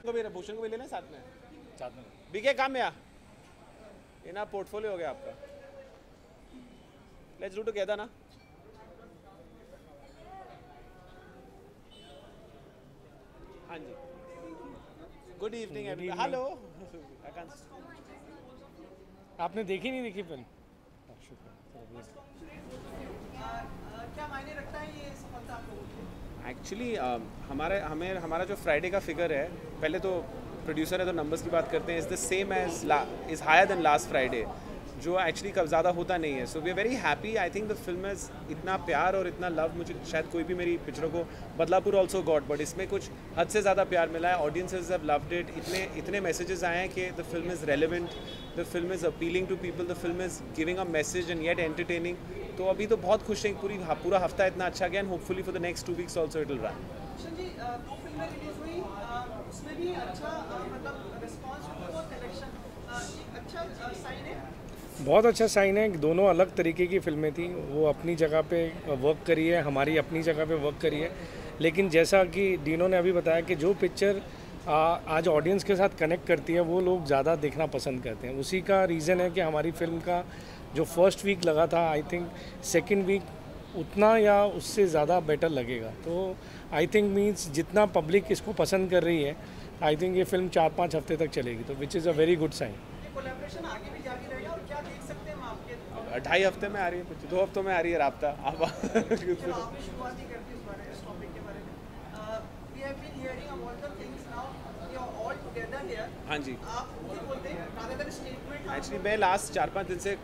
भूषण को भी लेना साथ में बीके काम में ये ना पोर्टफोलियो हो गया आपका। लेट्स डू टुगेदर ना। हाँ जी, गुड इवनिंग एवरीवन। हेलो, आपने देखी नहीं देखी फिल्म? क्या मायने रखता है ये सफलता आप लोगों के? एक्चुअली हमारा जो फ्राइडे का फिगर है, पहले तो प्रोड्यूसर है तो नंबर्स की बात करते हैं, is the same as is higher than last Friday, जो एक्चुअली कब ज़्यादा होता नहीं है। So we are very happy. I think the film is इतना प्यार और इतना लव मुझे शायद कोई भी मेरी पिक्चरों को, बदलापुर ऑल्सो गॉड, बट इसमें कुछ हद से ज़्यादा प्यार मिला है। Audiences have loved it. इतने मैसेजेस आए हैं कि the film is relevant, the film is appealing to people, the film is giving a message and yet entertaining. तो अभी तो बहुत खुश हैं, पूरा हफ्ता इतना अच्छा गया, and hopefully for the next 2 weeks also it will run. जी, 2 फिल्में रिलीज हुई, उसमें भी अच्छा मतलब रिस्पॉन्स और कलेक्शन, एक अच्छा साइन है। बहुत अच्छा साइन है। दोनों अलग तरीके की फिल्में थी, वो अपनी जगह पे वर्क करी है, हमारी अपनी जगह पे वर्क करी है। लेकिन जैसा कि डीनो ने अभी बताया कि जो पिक्चर आज ऑडियंस के साथ कनेक्ट करती है वो लोग ज़्यादा देखना पसंद करते हैं। उसी का रीज़न है कि हमारी फिल्म का जो फर्स्ट वीक लगा था, आई थिंक सेकेंड वीक उतना या उससे ज़्यादा बेटर लगेगा। तो आई थिंक मीन्स जितना पब्लिक इसको पसंद कर रही है, आई थिंक ये फिल्म 4-5 हफ्ते तक चलेगी, तो which is a very good sign. Collaboration आगे भी जारी रहेगा और क्या देख सकते हैं हम आपके? 2.5 हफ्ते में आ रही है, 2 हफ्तों में आ रही है राब्ता। चलो आपने शुरुआत ही कर दी इस टॉपिक के बारे में। We have been hearing about the things now you are all together here. हाँ जी, आप खुद ही बोलते हैं रादर देन स्टेटमेंट। एक्चुअली मैं लास्ट 4-5 दिन से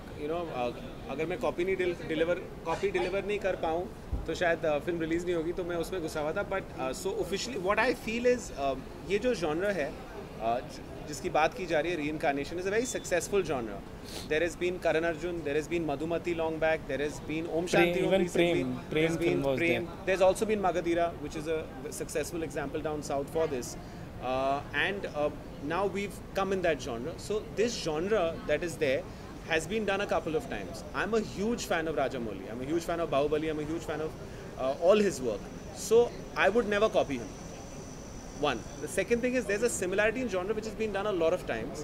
अगर मैं कॉपी डिलीवर नहीं कर पाऊँ तो शायद फिल्म रिलीज़ नहीं होगी, तो मैं उसमें घुसा हुआ था। But so officially what I feel is ये जो जॉनर है जिसकी बात की जा रही है, reincarnation is a very successful genre. There has been Karan Arjun, there has been Madhumati long back, there has been Om Shanti Om recently, there's been Prem, there's also been Magadira, which is a successful example down south for this, and now we've come in that genre. So this genre that is there has been done a couple of times. I'm a huge fan of Rajamouli, I'm a huge fan of Bahubali, I'm a huge fan of all his work. So I would never copy him. One. The second thing is there's a similarity in genre which has been done a lot of times,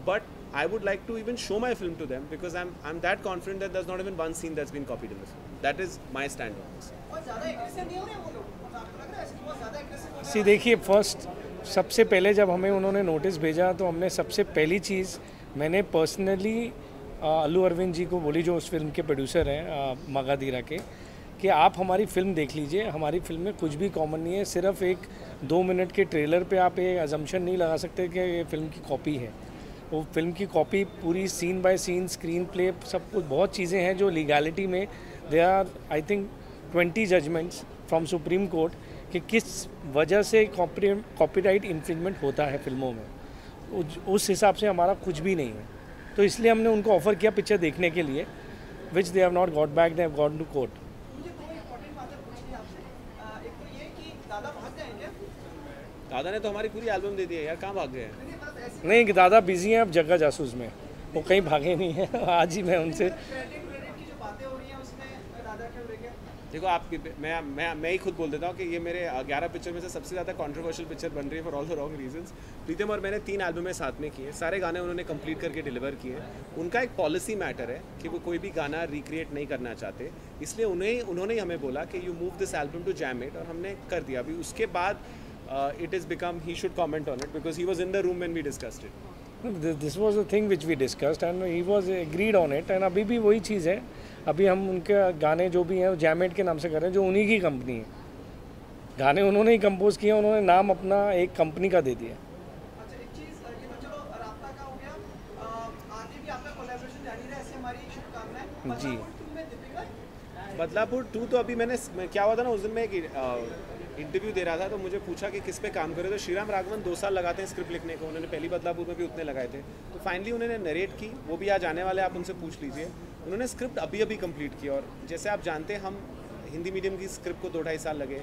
but I would like to even show my film to them because I'm that confident that there's not even one scene that's been copied in the film. That is my stand on this. बहुत ज़्यादा aggressive नहीं हो रहे वो लोग? आपको लग रहा है ऐसे बहुत ज़्यादा एग्रेसिव हो रहे हैं? सी देखिए, फर्स्ट सबसे पहले जब हमें उन्होंने नोटिस भेजा तो हमने सबसे पहली चीज़ मैंने पर्सनली अल्लू अरविंद जी को बोली, जो उस फिल्म के प्रोड्यूसर हैं मगाधीरा के, कि आप हमारी फ़िल्म देख लीजिए, हमारी फिल्म में कुछ भी कॉमन नहीं है। सिर्फ एक 2 मिनट के ट्रेलर पे आप ये अजम्पशन नहीं लगा सकते कि ये फिल्म की कॉपी है। वो फिल्म की कॉपी पूरी scene by scene, screenplay, सब कुछ बहुत चीज़ें हैं जो लीगैलिटी में they are I think 20 judgements from Supreme Court कि किस वजह से कॉपीराइट इन्फ्रिंजमेंट होता है फिल्मों में। उस हिसाब से हमारा कुछ भी नहीं है, तो इसलिए हमने उनको ऑफ़र किया पिक्चर देखने के लिए, which they have not got back, they have got to court. मुझे 2 इम्पोर्टेंट बातें पूछनी है आपसे। एक तो ये कि दादा भाग गए हैं क्या? दादा ने तो हमारी पूरी एल्बम दे दी है यार, कहाँ भाग गए हैं? नहीं, दादा बिजी हैं अब जग्गा जासूस में, वो कहीं भागे नहीं हैं। आज ही मैं उनसे क्रेडिट की जो बातें हो रही हैं उसमें दादा क्यों रह गए? देखो, मैं ही खुद बोल देता हूँ कि ये मेरे 11 पिक्चर में से सबसे ज़्यादा कंट्रोवर्शियल पिक्चर बन रही है for all the wrong reasons. Pritam और मैंने 3 एल्बमें साथ में किए, सारे गाने उन्होंने कंप्लीट करके डिलीवर किए। उनका एक पॉलिसी मैटर है कि वो कोई भी गाना रिक्रिएट नहीं करना चाहते, इसलिए उन्होंने ही हमें बोला कि you move this album to jam it, और हमने कर दिया। अभी उसके बाद it has become he should comment on it because he was in the room when we discussed it. This was the thing which we discussed and he was agreed on it, and अभी भी वही चीज़ है। अभी हम उनके गाने जो भी हैं वो जैमेट के नाम से कर रहे हैं, जो उन्हीं की कंपनी है। गाने उन्होंने ही कंपोज किए, उन्होंने नाम अपना एक कंपनी का दे दिया। अच्छा, एक चीज़ ये तो चलो राब्ता का हो गया, आगे भी आपका कोलैबोरेशन जारी रहे, ऐसी हमारी शुभकामनाएं जी। बदलापुर 2 तो अभी क्या हुआ था ना, उस दिन मैं एक इंटरव्यू दे रहा था तो मुझे पूछा कि किस पे काम करे, तो श्रीराम राघवन 2 साल लगाते हैं स्क्रिप्ट लिखने को, उन्होंने पहली बदलापुर में भी उतने लगाए थे। तो फाइनली उन्होंने नरेट की, वो भी आज आने वाले, आप उनसे पूछ लीजिए। उन्होंने स्क्रिप्ट अभी कंप्लीट की, और जैसे आप जानते हैं हम हिंदी मीडियम की स्क्रिप्ट को 2-2.5 साल लगे,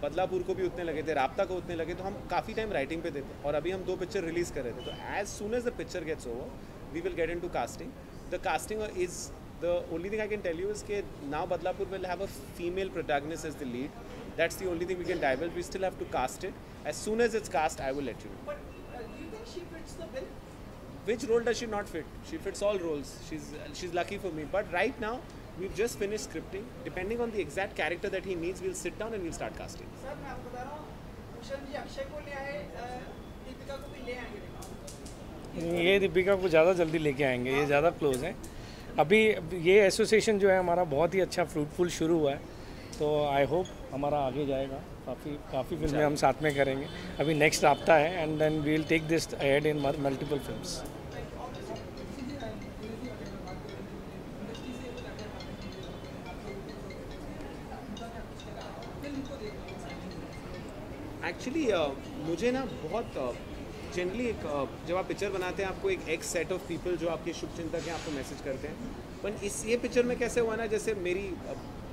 बदलापुर को भी उतने लगे थे, राब्ता को उतने लगे, तो हम काफ़ी टाइम राइटिंग पे देते, और अभी हम 2 पिक्चर रिलीज़ कर रहे थे। तो as soon as the picture gets over we will get into casting. The casting is the only thing I can tell you is that now Badlapur will have a female protagonist as the lead. That's the only thing we can divulge. We still have to cast it. As soon as it's cast, I will let you know. But do you think she fits the bill? Which role does she not fit? She fits all roles. She's lucky for me. But right now, we've just finished scripting. Depending on the exact character that he needs, we'll sit down and we'll start casting. Sir मैं आपको बता रहा हूँ, भूषण जी अक्षय को ले आए, दीपिका को भी ले आएंगे। ये दीपिका को ज़्यादा जल्दी लेके आएंगे, ये ज़्यादा क्लोज हैं अभी। ये एसोसिएशन जो है हमारा बहुत ही अच्छा फ्रूटफुल शुरू हुआ है, तो आई होप हमारा आगे जाएगा। काफ़ी फिल्में हम साथ में करेंगे। अभी नेक्स्ट राब्ता है and then we will take this ahead in multiple films. Actually मुझे ना बहुत जनरली जब आप पिक्चर बनाते हैं आपको एक एक्स सेट ऑफ पीपल जो आपके शुभचिंतक हैं आपको मैसेज करते हैं, पर ये पिक्चर में कैसे हुआ ना, जैसे मेरी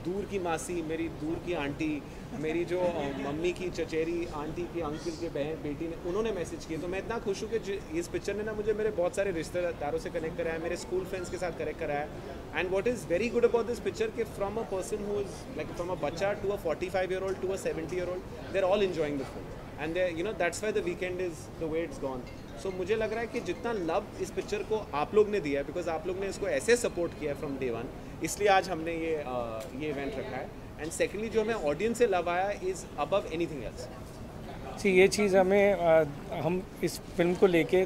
दूर की मासी, मेरी दूर की आंटी, मेरी जो मम्मी की चचेरी आंटी की अंकल के बहन बेटी ने, उन्होंने मैसेज किए। तो मैं इतना खुश हूँ कि इस पिक्चर ने ना मुझे मेरे बहुत सारे रिश्तेदारों से कनेक्ट कराया, मेरे स्कूल फ्रेंड्स के साथ कनेक्ट कराया। And what is very good about this picture कि from a person who is like from a bachcha to a 45-year-old to a 70-year-old, they are all enjoying the film and they that's why the weekend is the way it's gone. So मुझे लग रहा है कि जितना love इस picture को आप लोग ने दिया है, बिकॉज आप लोग ने इसको ऐसे सपोर्ट किया है फ्रॉम डे वन, इसलिए आज हमने ये इवेंट रखा है। एंड सेकेंडली जो हमें ऑडियंस से लव आया इज़ अबव एनीथिंग एल्स। सी ये चीज़ हम इस फिल्म को लेके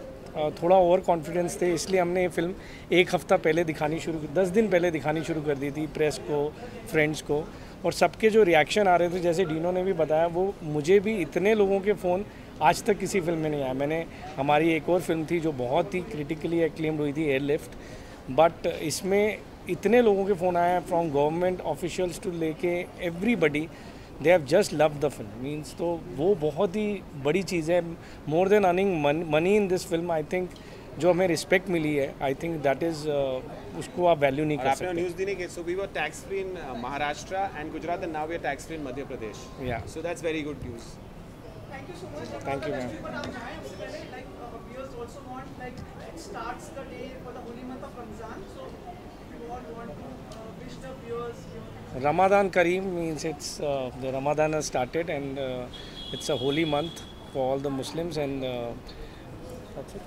थोड़ा ओवर कॉन्फिडेंस थे, इसलिए हमने ये फिल्म एक हफ़्ता पहले दिखानी 10 दिन पहले दिखानी शुरू कर दी थी प्रेस को, फ्रेंड्स को, और सबके जो रिएक्शन आ रहे थे, जैसे डीनो ने भी बताया, वो मुझे भी इतने लोगों के फ़ोन आज तक किसी फिल्म में नहीं आया। मैंने हमारी एक और फिल्म थी जो बहुत ही क्रिटिकली एक्लेम्ड हुई थी, एयरलिफ्ट, बट इसमें इतने लोगों के फ़ोन आए फ्रॉम गवर्नमेंट ऑफिशियल्स टू लेके everybody, they have just love the film means. तो वो बहुत ही बड़ी चीज़ है, more than earning money in this film. I think जो हमें रिस्पेक्ट मिली है, आई थिंक दैट इज़ उसको आप वैल्यू नहीं कर सकते। न्यूज़ दी नहीं कि so we were tax free in Maharashtra and Gujarat and now we are tax free in Madhya Pradesh, yeah so that's very good news. Thank you so much. Thank you, ma'am. But आप जाएं उससे पहले, like viewers also want, like it starts the day for the holy month of Ramzan, so we all want to wish the viewers. Ramadan Kareem means it's the Ramadan has started and it's a holy month for all the Muslims and that's it.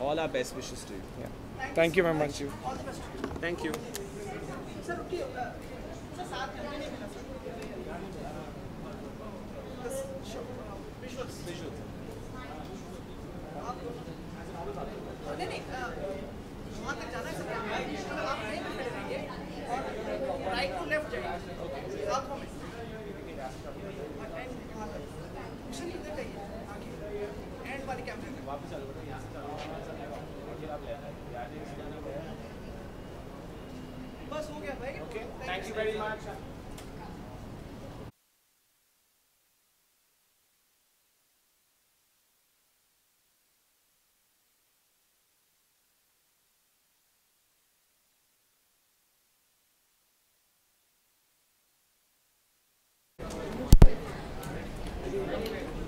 All our best wishes to you. Yeah. Thank you very much. All the best. Thank you. Sir, रुकिए, sir साथ में नहीं मिला sir. Visuals. नहीं नहीं, वहाँ तक जाना है सर, आप नहीं खड़े रहिए और राइट टू लेफ्ट जाइए, आँखों में मिशन इधर जाइए, एंड वाली कैमरे में वापस चलो बेटा, यहाँ से बस हो गया भाई। Okay. Thank you very much.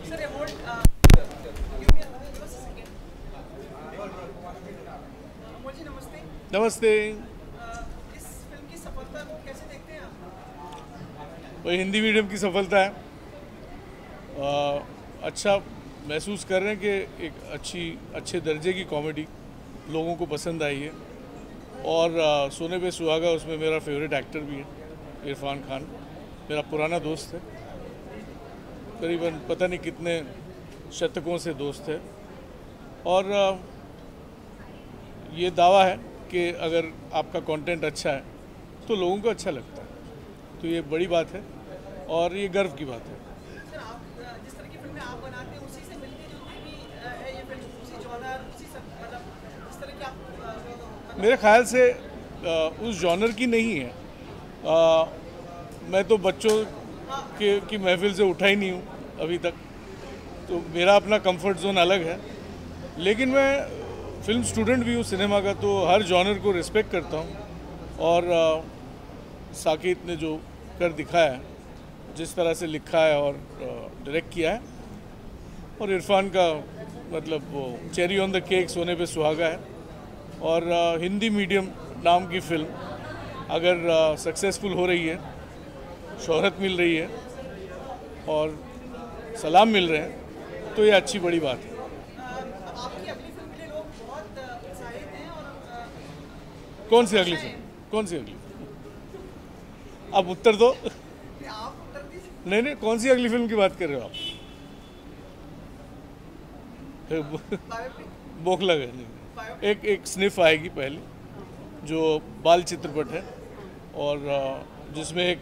Sir, hold. Give me a second. Amol जी नमस्ते। नमस्ते। इस फिल्म की सफलता को कैसे देखते हैं आप? वो हिंदी मीडियम की सफलता है। अच्छा महसूस कर रहे हैं कि एक अच्छे दर्जे की कॉमेडी लोगों को पसंद आई है, और सोने पे सुहागा उसमें मेरा फेवरेट एक्टर भी है, इरफान खान, मेरा पुराना दोस्त है, करीबन पता नहीं कितने शतकों से दोस्त है, और ये दावा है कि अगर आपका कंटेंट अच्छा है तो लोगों को अच्छा लगता है, तो ये बड़ी बात है और ये गर्व की बात है। सर, आप जिस तरह की फिल्में आप बनाते हैं उसी से मिलती जुलती भी है ये फिल्म, उसी जॉनर, उसी सब, मतलब जिस तरह की आप मेरे ख्याल से उस जॉनर की नहीं है। मैं तो बच्चों की महफिल से उठा ही नहीं हूँ अभी तक, तो मेरा अपना कंफर्ट जोन अलग है, लेकिन मैं फिल्म स्टूडेंट भी हूँ सिनेमा का, तो हर जॉनर को रिस्पेक्ट करता हूँ, और साकिब ने जो कर दिखाया है, जिस तरह से लिखा है और डायरेक्ट किया है, और इरफान का मतलब वो चेरी ऑन द केक, सोने पे सुहागा है, और हिंदी मीडियम नाम की फिल्म अगर सक्सेसफुल हो रही है, शोहरत मिल रही है, और सलाम मिल रहे हैं, तो ये अच्छी बड़ी बात है। आपकी अगली फिल्म के लिए लोग बहुत उत्साहित हैं और कौन सी अगली फिल्म? कौन सी अगली? आप उत्तर दो। आप उत्तर दीजिए। नहीं, कौन सी अगली फिल्म की बात कर रहे हो आप? बायोपिक बोखला गए। एक स्निफ आएगी पहले, जो बाल चित्रपट है, और जिसमें एक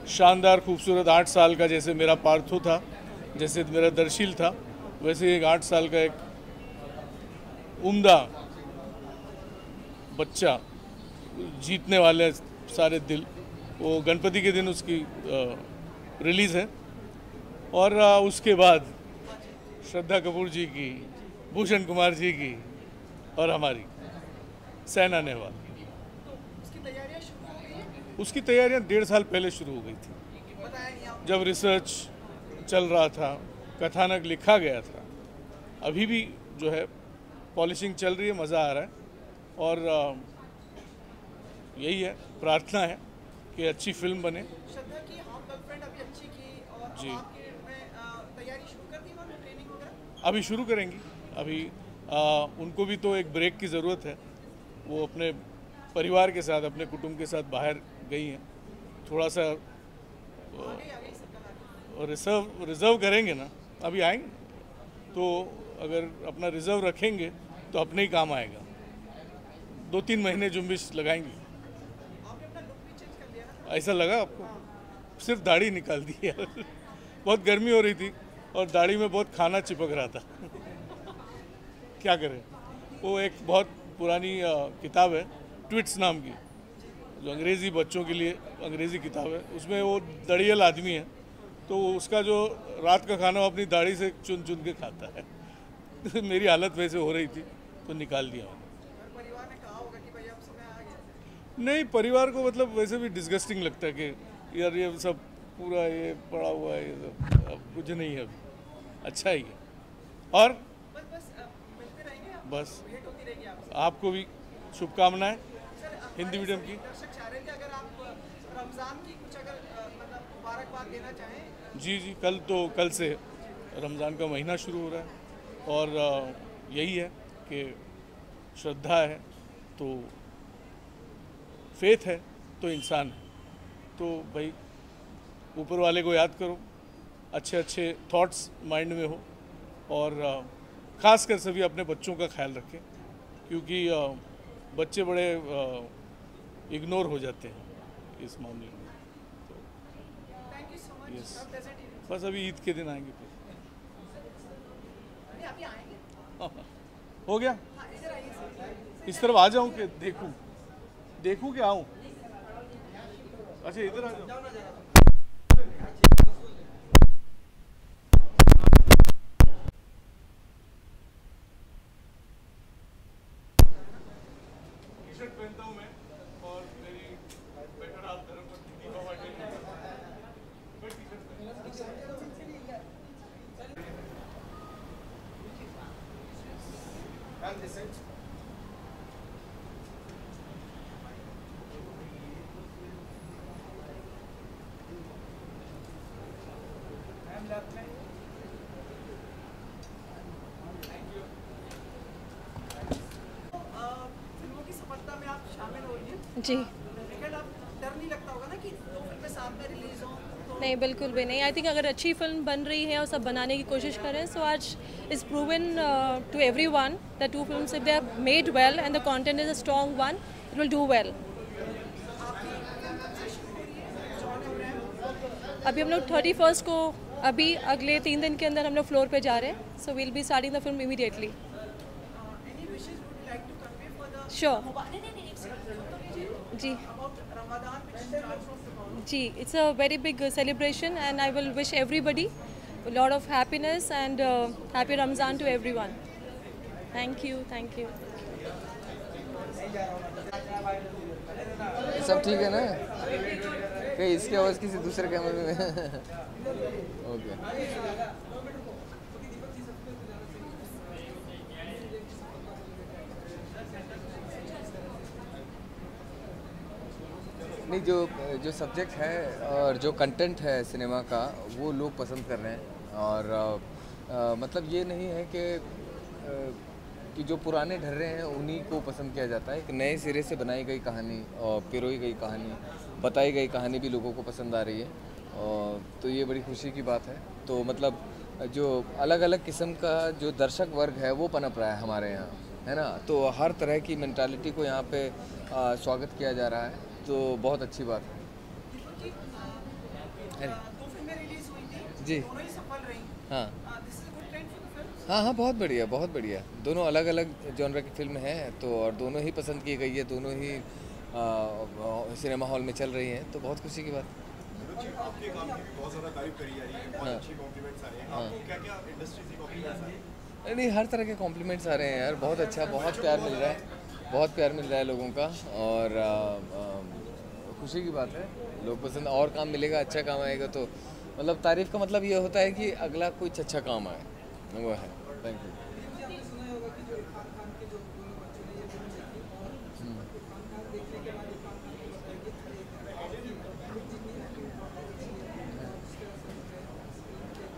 शानदार खूबसूरत 8 साल का, जैसे मेरा पार्थो था, जैसे मेरा दर्शील था, वैसे एक 8 साल का एक उम्दा बच्चा, जीतने वाले सारे दिल, वो गणपति के दिन उसकी रिलीज़ है। और उसके बाद श्रद्धा कपूर जी की, भूषण कुमार जी की, और हमारी साइना नेहवाल। उसकी तैयारियां शुरू हो गई हैं? उसकी तैयारियां 1.5 साल पहले शुरू हो गई थी, बताया नहीं आप। जब रिसर्च चल रहा था, कथानक लिखा गया था। अभी भी जो है पॉलिशिंग चल रही है, मज़ा आ रहा है, और यही है, प्रार्थना है कि अच्छी फिल्म बने। श्रद्धा की हाँ गर्लफ्रेंड अभी अच्छी की, और जी। आपके में तैयारी शुरू कर दी उन्होंने, ट्रेनिंग वगैरह? अभी शुरू करेंगी। अभी उनको भी तो एक ब्रेक की ज़रूरत है। वो अपने परिवार के साथ, अपने कुटुंब के साथ बाहर गई हैं, थोड़ा सा आगे सरकार आगे। रिज़र्व करेंगे ना। अभी आएंगे तो अगर अपना रिज़र्व रखेंगे तो अपने ही काम आएगा। 2-3 महीने जुम्बिश लगाएंगे। आपने अपना लुक भी चेंज कर लिया ना? ऐसा लगा आपको? सिर्फ दाढ़ी निकाल दी यार। बहुत गर्मी हो रही थी और दाढ़ी में बहुत खाना चिपक रहा था। क्या करें? वो एक बहुत पुरानी किताब है, ट्विट्स नाम की, जो अंग्रेज़ी बच्चों के लिए अंग्रेज़ी किताब है। उसमें वो दड़ियल आदमी है, तो उसका जो रात का खाना वो अपनी दाढ़ी से चुन चुन के खाता है। तो मेरी हालत वैसे हो रही थी, तो निकाल दिया मैंने। और परिवार ने कहा होगा कि भाई अब समय आ गया। नहीं, परिवार को मतलब वैसे भी डिस्गस्टिंग लगता है कि यार ये सब पूरा ये पड़ा हुआ है, ये सब अब कुछ नहीं है अभी, अच्छा ही है। और बस मिलते रहेंगे, आप बस भेंट होती रहेगी आपसे। आपको भी शुभकामनाएं सर, हिंदी मीडियम की। दर्शक चाह रहे थे अगर आप रमज़ान की कुछ अगर मतलब मुबारकबाद देना चाहें। जी, कल से रमज़ान का महीना शुरू हो रहा है, और यही है कि श्रद्धा है तो फेथ है तो इंसान है, तो भाई ऊपर वाले को याद करो, अच्छे अच्छे थॉट्स माइंड में हो, और ख़ासकर सभी अपने बच्चों का ख्याल रखें, क्योंकि बच्चे बड़े इग्नोर हो जाते हैं इस मामले में। Thank you so much. Yes. आप प्रेजेंट ही बस अभी ईद के दिन आएंगे फिर। नहीं, अभी आएंगे। हो गया? हाँ, इधर आइए सर। इस तरफ आ जाऊं कि देखूं कि आऊं? अच्छा, इधर आ जाओ। टी-शर्ट पहनता हूं मैं, और मेरी बेटर हाफ धर्मपत्नी बाबा जी ने मैं टी-शर्ट पहनता हूं। फिल्मों की सफलता में आप शामिल हो रही हैं। जी लेकिन आप डर नहीं लगता होगा ना कि 2 फिल्में साथ में रिलीज हों तो? नहीं, बिल्कुल भी नहीं। आई थिंक अगर अच्छी फिल्म बन रही है और सब बनाने की कोशिश करें, सो आज is proven to everyone that 2 films if they are made well and the content is a strong one, it will do well. अभी हम लोग 31 को, अभी अगले 3 दिन के अंदर हम लोग फ्लोर पे जा रहे हैं, so we'll be starting the film immediately. Any wishes would you like to convey for the Sure. जी about Ramadan which starts from tomorrow? जी, it's a very big celebration and I will wish everybody a lot of happiness and happy Ramzan to everyone. Thank you, thank you. सब ठीक है ना? कहीं इसकी आवाज़ किसी दूसरे कैमरे में ओके। नहीं, जो सब्जेक्ट है और जो कंटेंट है सिनेमा का वो लोग पसंद कर रहे हैं। और मतलब ये नहीं है कि जो पुराने ढर्रे हैं उन्हीं को पसंद किया जाता है। एक नए सिरे से बनाई गई कहानी और पिरोई गई कहानी, बताई गई कहानी भी लोगों को पसंद आ रही है, और तो ये बड़ी खुशी की बात है। तो मतलब जो अलग अलग किस्म का जो दर्शक वर्ग है वो पनप रहा है हमारे यहाँ, है ना। तो हर तरह की मेंटालिटी को यहाँ पे स्वागत किया जा रहा है, तो बहुत अच्छी बात है। दो फिल्में रिलीज हुई थी, जी दोनों ही सफल रही। हाँ this is a good trend for the films. हाँ हाँ, बहुत बढ़िया, बहुत बढ़िया। दोनों अलग अलग जॉनर की फिल्म है, तो और दोनों ही पसंद की गई है, दोनों ही सिनेमा हॉल में चल रही हैं, तो बहुत खुशी की बात है। आपके काम की बहुत ज़्यादा तारीफ करी जा रही है, बहुत अच्छी कॉम्प्लीमेंट्स आ रहे हैं। आपको क्या-क्या इंडस्ट्री से कॉम्प्लीमेंट्स आ रहे हैं? नहीं, हर तरह के कॉम्प्लीमेंट्स आ रहे हैं यार, बहुत अच्छा, बहुत प्यार मिल रहा है, बहुत प्यार मिल रहा है लोगों का, और खुशी की बात है। लोग पसंद, और काम मिलेगा, अच्छा काम आएगा, तो मतलब तारीफ़ का मतलब ये होता है कि अगला कुछ अच्छा काम आए, वो है। Thank you.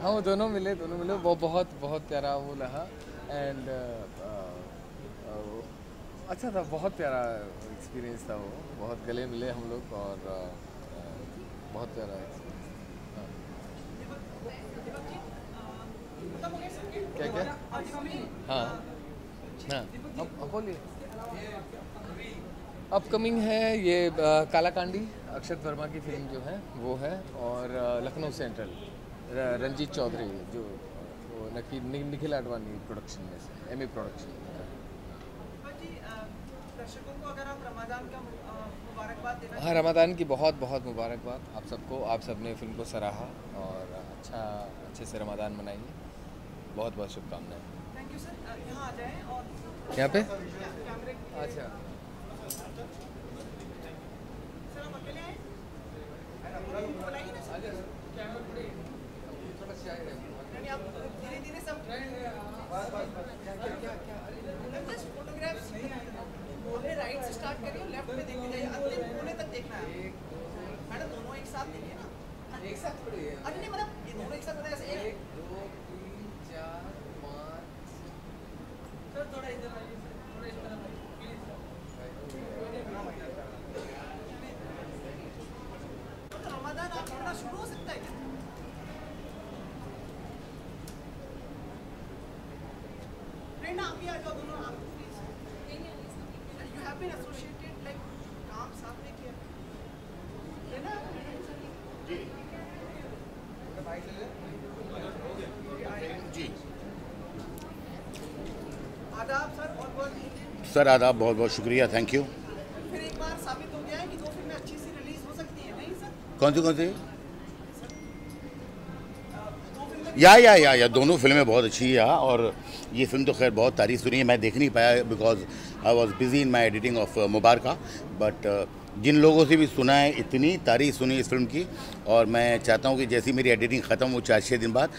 हाँ, वो दोनों मिले, वो बहुत बहुत प्यारा वो रहा। एंड अच्छा था, बहुत प्यारा एक्सपीरियंस था वो, बहुत गले मिले हम लोग, और बहुत प्यारा क्या क्या। हाँ हाँ, अब बोलिए। अपकमिंग है ये कालाकांडी, अक्षत वर्मा की फिल्म जो है वो है, और लखनऊ सेंट्रल रंजीत चौधरी, जो वो निखिल आडवाणी प्रोडक्शन में से, एमए प्रोडक्शन। दर्शकों को अगर आप रमजान का मुबारकबाद देना। हाँ, रमजान की बहुत बहुत मुबारकबाद आप सबको। आप सबने फिल्म को सराहा और अच्छे से रमजान मनाइए। बहुत बहुत शुभकामनाएं। Thank you sir. यहाँ आ जाएं और यहाँ पे कैमरे। अच्छा, सर आप अकेले आए? बुलाइए ना सर। नहीं, आप धीरे-धीरे सब जस्ट फोटोग्राफ्स हमने राइट से स्टार्ट करिए, लेफ्ट में देखते जाइए, अंतिम कोने तक देखना है। मैडम दोनों एक साथ देखिए ना, एक साथ थोड़ी है। अरे नहीं, मतलब ये दोनों एक साथ होता है ऐसे। 1 2 3 4 5। सर थोड़ा इधर आइए, थोड़ा इस तरफ प्लीज। तो रमजान आप थोड़ा शुरू हो सकता है क्या? प्रेरणा आप भी आ जाओ, दोनों आप please. You have been associated like काम साथ में किया है ना जी। आदाब सर, बहुत बहुत सर आदाब, बहुत बहुत शुक्रिया, थैंक यू। फिर एक बार साबित हो गया है कि दो फिल्में अच्छी सी रिलीज हो सकती है, नहीं सर? कौन सी दो फिल्में या दोनों फिल्में बहुत अच्छी है। और ये फिल्म तो खैर बहुत तारीफ सुनी है, मैं देख नहीं पाया because I was busy in my editing of Mubarakan, but जिन लोगों से भी सुना है इतनी तारीफ सुनी इस फिल्म की, और मैं चाहता हूँ कि जैसी मेरी एडिटिंग ख़त्म हो 4-6 दिन बाद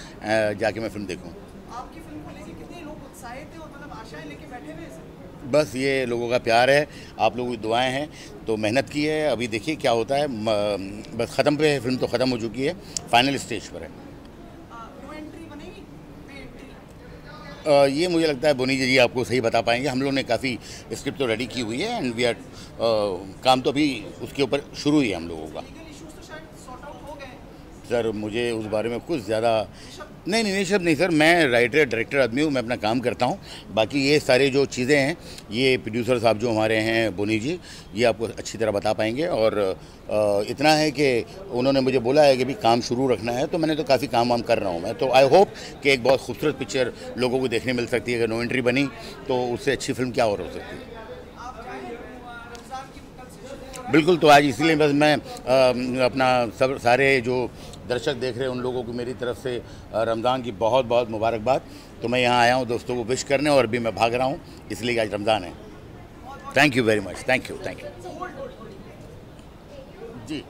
जाके मैं फिल्म देखूँ। आपकी फिल्म को लेकर कितने लोग उत्साहित थे और मतलब आशाएं लेके बैठे हुए हैं सर? बस ये लोगों का प्यार है, आप लोगों की दुआएं हैं, तो मेहनत की है, अभी देखिए क्या होता है। बस ख़त्म पे है, फिल्म तो ख़त्म हो चुकी है, फाइनल स्टेज पर है। नो एंट्री बनेगी, पे एंट्री? ये मुझे लगता है बोनी जी आपको सही बता पाएंगे। हम लोगों ने काफ़ी स्क्रिप्ट तो रेडी की हुई है, एंड वी आर काम तो अभी उसके ऊपर शुरू ही है हम लोगों का। लीगल इश्यूज तो शायद सॉर्ट आउट हो गए। सर मुझे उस बारे में कुछ ज़्यादा नहीं सब नहीं सर, मैं राइटर डायरेक्टर आदमी हूँ, मैं अपना काम करता हूँ। बाकी ये सारे जो चीज़ें हैं ये प्रोड्यूसर साहब जो हमारे हैं बोनी जी, ये आपको अच्छी तरह बता पाएंगे। और इतना है कि उन्होंने मुझे बोला है कि भी काम शुरू रखना है, तो मैंने तो काफ़ी काम वाम कर रहा हूँ मैं। तो आई होप कि एक बहुत खूबसूरत पिक्चर लोगों को देखने मिल सकती है। अगर नो एंट्री बनी तो उससे अच्छी फिल्म क्या और हो सकती है। बिल्कुल, तो आज इसीलिए बस मैं अपना सब सारे जो दर्शक देख रहे हैं उन लोगों को मेरी तरफ से रमज़ान की बहुत बहुत मुबारकबाद। तो मैं यहाँ आया हूँ दोस्तों को विश करने, और भी मैं भाग रहा हूँ इसलिए आज रमज़ान है। Thank you very much, thank you जी।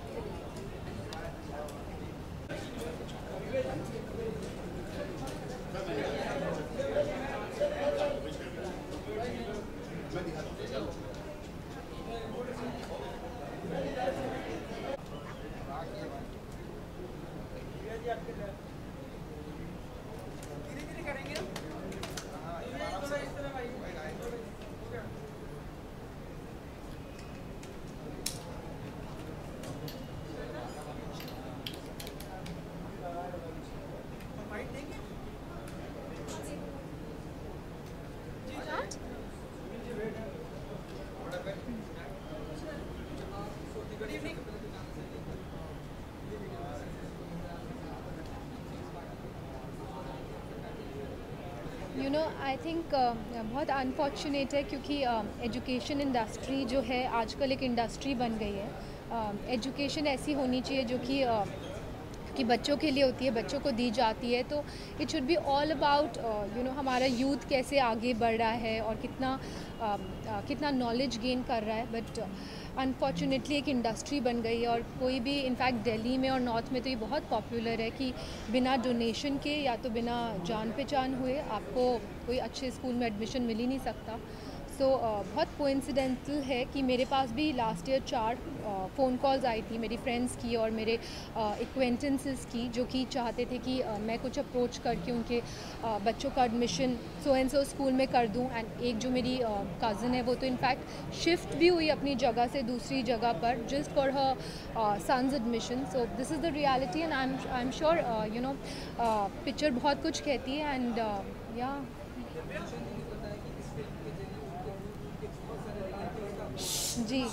नो आई थिंक बहुत अनफॉर्चुनेट है क्योंकि एजुकेशन इंडस्ट्री जो है आजकल एक इंडस्ट्री बन गई है। एजुकेशन ऐसी होनी चाहिए जो कि बच्चों के लिए होती है, बच्चों को दी जाती है। तो it should be all about हमारा यूथ कैसे आगे बढ़ रहा है और कितना नॉलेज गेन कर रहा है। बट अनफॉर्चुनेटली एक इंडस्ट्री बन गई है और कोई भी इनफैक्ट दिल्ली में और नॉर्थ में तो ये बहुत पॉपुलर है कि बिना डोनेशन के या तो बिना जान पहचान हुए आपको कोई अच्छे स्कूल में एडमिशन मिल ही नहीं सकता। सो बहुत कोइंसिडेंटल है कि मेरे पास भी लास्ट ईयर 4 फ़ोन कॉल्स आई थी मेरी फ्रेंड्स की और मेरे एक्वेंटेंसेस की, जो कि चाहते थे कि मैं कुछ अप्रोच करके उनके बच्चों का admission so and so school में कर दूं। एंड एक जो मेरी कज़न है वो तो इनफैक्ट शिफ्ट भी हुई अपनी जगह से दूसरी जगह पर just for her son's admission. So this is the reality and I am sure picture बहुत कुछ कहती है। एंड या जी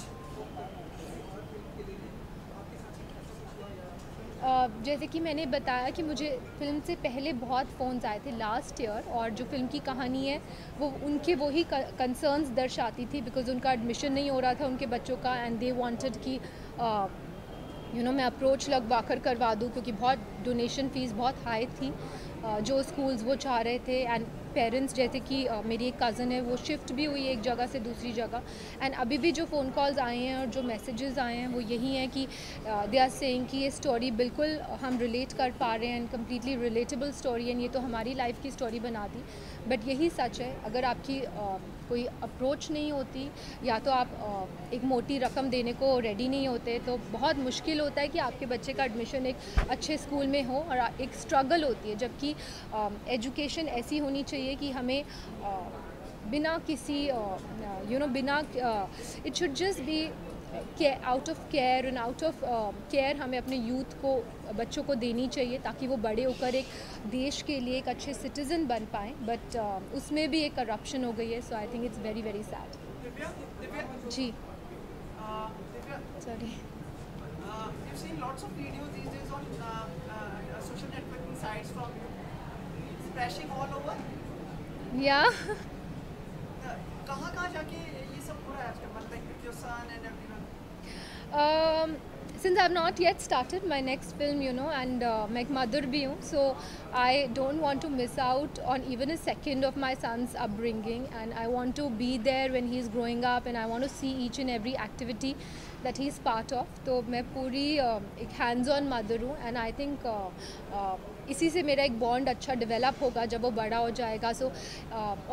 जैसे कि मैंने बताया कि मुझे फ़िल्म से पहले बहुत फ़ोन्स आए थे लास्ट ईयर, और जो फ़िल्म की कहानी है वो उनके वही कंसर्न्स दर्शाती थी बिकॉज़ उनका एडमिशन नहीं हो रहा था उनके बच्चों का। एंड दे वांटेड कि मैं अप्रोच लगवा कर करवा दूँ क्योंकि बहुत डोनेशन फ़ीस बहुत हाई थी जो स्कूल्स वो चाह रहे थे। एंड पेरेंट्स जैसे कि मेरी एक कज़न है वो शिफ्ट भी हुई एक जगह से दूसरी जगह। एंड अभी भी जो फ़ोन कॉल्स आए हैं और जो मैसेजेस आए हैं वो यही हैं कि दे आर सेइंग कि ये स्टोरी बिल्कुल हम रिलेट कर पा रहे हैं and completely relatable story and ये तो हमारी लाइफ की स्टोरी बना दी। बट यही सच है, अगर आपकी कोई अप्रोच नहीं होती या तो आप एक मोटी रकम देने को रेडी नहीं होते तो बहुत मुश्किल होता है कि आपके बच्चे का एडमिशन एक अच्छे स्कूल में हो। और एक स्ट्रगल होती है, जबकि एजुकेशन ऐसी होनी चाहिए कि हमें बिना किसी बिना it should just be out of care and out of care हमें अपने यूथ को बच्चों को देनी चाहिए ताकि वो बड़े होकर एक देश के लिए एक अच्छे सिटीज़न बन पाएँ। बट उसमें भी एक करप्शन हो गई है। So I think it's very very sad. जी sorry You've seen lots of videos these days on social networking sites from you splashing all over. Yeah. कहाँ जाके ये सब हो रहा है आजकल, मतलब with your son and everyone? Since I've not yet started my next film, and मैं एक mother भी हूँ, so I don't want to miss out on even a second of my son's upbringing, and I want to be there when he's growing up, and I want to see each and every activity that he's part of. तो मैं पूरी एक hands-on mother हूँ, and I think इसी से मेरा एक bond अच्छा डेवलप होगा जब वो बड़ा हो जाएगा। सो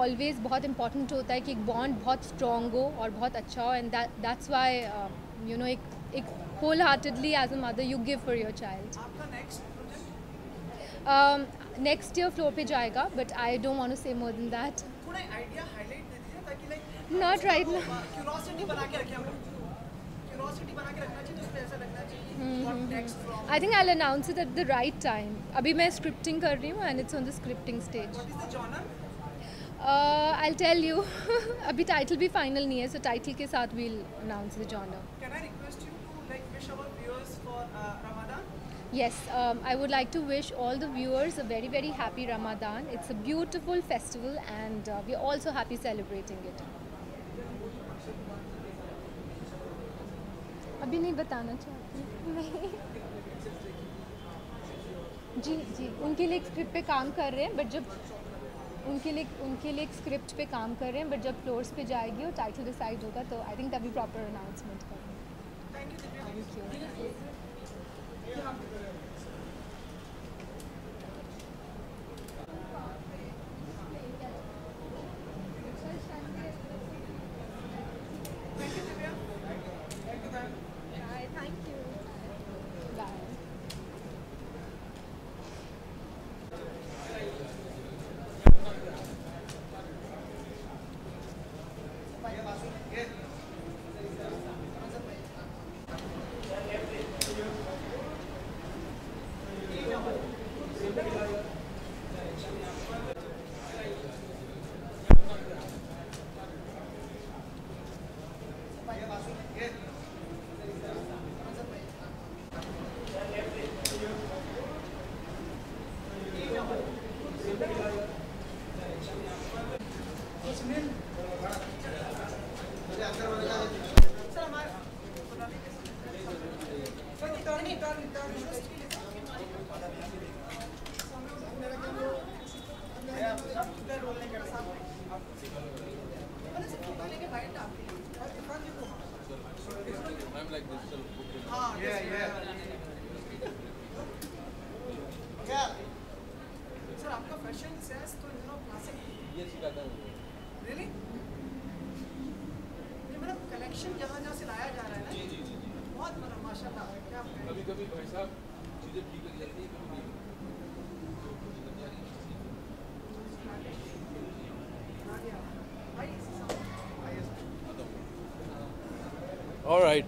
ऑलवेज़ बहुत इम्पॉर्टेंट होता है कि एक बॉन्ड बहुत स्ट्रॉन्ग हो और बहुत अच्छा हो, एंड दैट्स वाई एक wholeheartedly as a mother you give for your child. आपका नेक्स्ट ईयर फ्लोर पे जाएगा, but I don't want to say more than that. थोड़ा आइडिया हाईलाइट दे दीजिए ताकि like not right now, curiosity बना के रखें हम लोग, क्यूरियोसिटी बना के रखना चाहिए, जिसपे ऐसा लगना चाहिए what next from. I think I will announce it at the right time. अभी मैं स्क्रिप्टिंग कर रही हूँ and it's on the scripting stage. What is the genre? I'll tell you. अभी टाइटल भी फाइनल नहीं है, सो टाइटल के साथ we'll announce the genre. Can I request you to like wish our viewers for Ramadan? Yes, I would like to wish all the viewers a very very happy Ramadan. It's a beautiful festival and we're also happy celebrating it. अभी नहीं बताना चाहती। जी उनके लिए एक script पे काम कर रहे हैं, बट जब उनके लिए एक स्क्रिप्ट पे काम कर रहे हैं, बट जब फ्लोर्स पे जाएगी और टाइटल डिसाइड होगा तो आई थिंक तभी प्रॉपर अनाउंसमेंट करेंगे। Thank you. सर आपका फैशन सेंस तो क्लासिक ये सिखाता हूँ। रियली ये मतलब कलेक्शन जहाँ जहाँ से लाया जा रहा है ना जी बहुत मतलब माशाल्लाह क्या कभी कभी भाई साहब चीज़ें ठीक लग जाती है कभी ऑलराइट